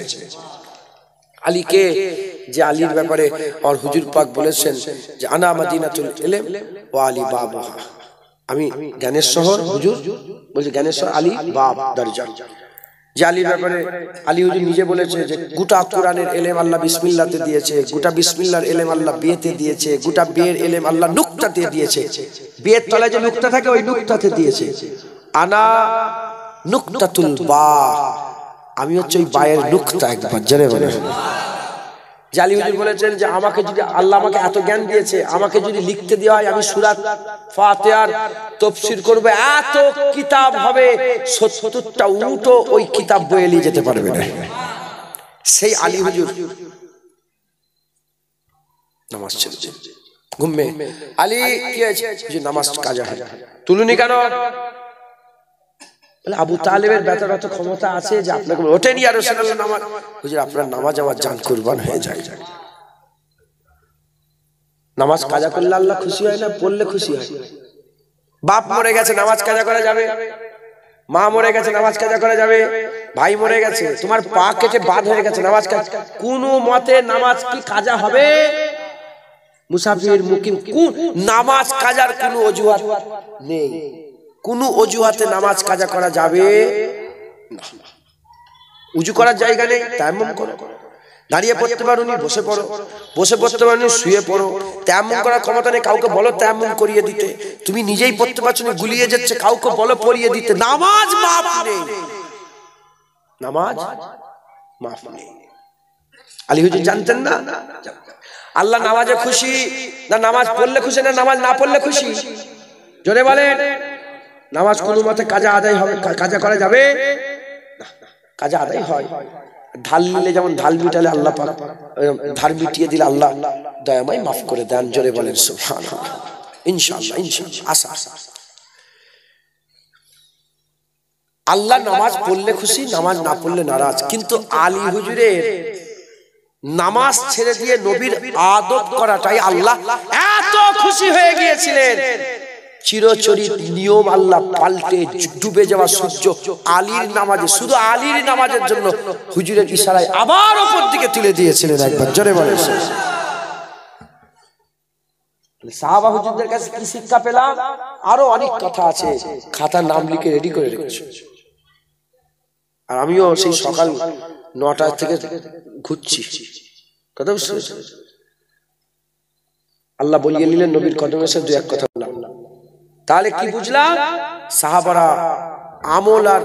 A: আলী কে? যে আলীর ব্যাপারে আর হুজুর পাক বলেছেন যে আনা মাদিনাতুল ইলম ওয়া আলী বাবুহা, আমি জ্ঞানের শহর। হুজুর বলছে জ্ঞানের শহর আলী বাব দরজা। যে আলীর ব্যাপারে আলী হুজুর নিজে বলেছে যে গোটা কোরআনের ইলম আল্লাহ বিসমিল্লাহতে দিয়েছে, গোটা বিসমিল্লাহর ইলম আল্লাহ বিয়েতে দিয়েছে, গোটা বিয়ের ইলম আল্লাহ নুকতাতে দিয়েছে। বিয়ের তলায় যে নুকতা থাকে ওই নুকতাতে দিয়েছে। আনা নুকতাতুল বা, আমি হচ্ছে ওই বায়ের নুকতা। একবার জোরে বলে। আলী হুজুর বলেছেন যে আমাকে যদি আল্লাহ আমাকে এত জ্ঞান দিয়েছে, আমাকে যদি লিখতে দেওয়া হয় আমি সূরা ফাতিহার তাফসীর করব, এত কিতাব হবে ৭০টা উটও ওই কিতাব বয়ে নিয়ে যেতে পারবে না। সেই আলী হুজুর নামাজ ছেড়ে ঘুমবে। আলী কি আছে? যে নামাজ কাজা হয়, তুলুনি কেন? আবু তালেবের বেতার অত ক্ষমতা আছে যে আপনাকে ওঠেন ইয়া রাসূলুল্লাহ নামাজ। হুজুর আপনার নামাজ আমার জান কুরবান হয়ে যায়। নামাজ কাজা করলে আল্লাহ খুশি হয় না, পড়লে খুশি হয়। বাপ মরে গেছে, নামাজ কাজা করা যাবে? মা মরে গেছে, নামাজ কাজা করা যাবে? ভাই মরে গেছে, তোমার পা কেটে বাদ হয়ে গেছে, নামাজ কাজা? কোনো মতে নামাজ কি কাজা হবে? মুসাফির মুকিম কোন নামাজ কাজার কোনো অজুহাত নেই। কোনো অজুহাতে নামাজ কাজা করা যাবে না। উজু করার জায়গা নেই, তায়াম্মুম করো। দাঁড়িয়ে পড়তে পারোনি, বসে পড়ো। বসে পড়তে পারোনি, শুয়ে পড়ো। তায়াম্মুম করার ক্ষমতা নেই, কাউকে বলো তায়াম্মুম করিয়ে দিতে। তুমি নিজেই পড়তে পারছো না, গুলিয়ে যাচ্ছে, কাউকে বলো পড়িয়ে দিতে। নামাজ মাফ নেই, নামাজ মাফ নেই। আলী হুজুর জানতেন না? আল্লাহ নামাজে খুশি না নামাজ পড়লে খুশি, না নামাজ না পড়লে খুশি? জোরে বলেন। নামাজ কোনো মতে কাজা আদায় হবে, কাজা করা যাবে না। কাজা আদায় হয়। ঢাল নিলে যেমন ঢাল মিটালে আল্লাহ পাক, ধার মিটিয়ে দিলে আল্লাহ দয়াময় মাফ করে দেন। জোরে বলেন সুবহানাল্লাহ। ইনশাআল্লাহ ইনশাআল্লাহ। আশা আল্লাহ নামাজ পড়লে খুশি, নামাজ না পড়লে নারাজ। কিন্তু আলী হুজুরের নামাজ ছেড়ে দিয়ে নবীর আদব করাটাই আল্লাহ এত খুশি হয়ে গিয়েছিলেন। চিরচরিত নিয়ম আল্লাহ পাল্টে ডুবে যাওয়া সূর্য আলীর নামাজে, শুধু আলীর নামাজের জন্য হুজুরের ইশারায় আবার উপর দিকে তুলে দিয়েছিলেন। একবার জোরে বলেন। সাহাবা হুজুরদের কাছে কি শিক্ষা পেলাম? আরো অনেক কথা আছে, খাতার নাম লিখে রেডি করে রেখেছি। আর আমিও সেই সকাল ৯টা থেকে ঘুরছি। কথা বুঝতে পেরেছেন? আল্লাহ বলিয়ে নিলেন, নবীর কদমে এসে দু এক কথা বললাম। তাহলে কি বুঝলাম? সাহাবারা আমল আর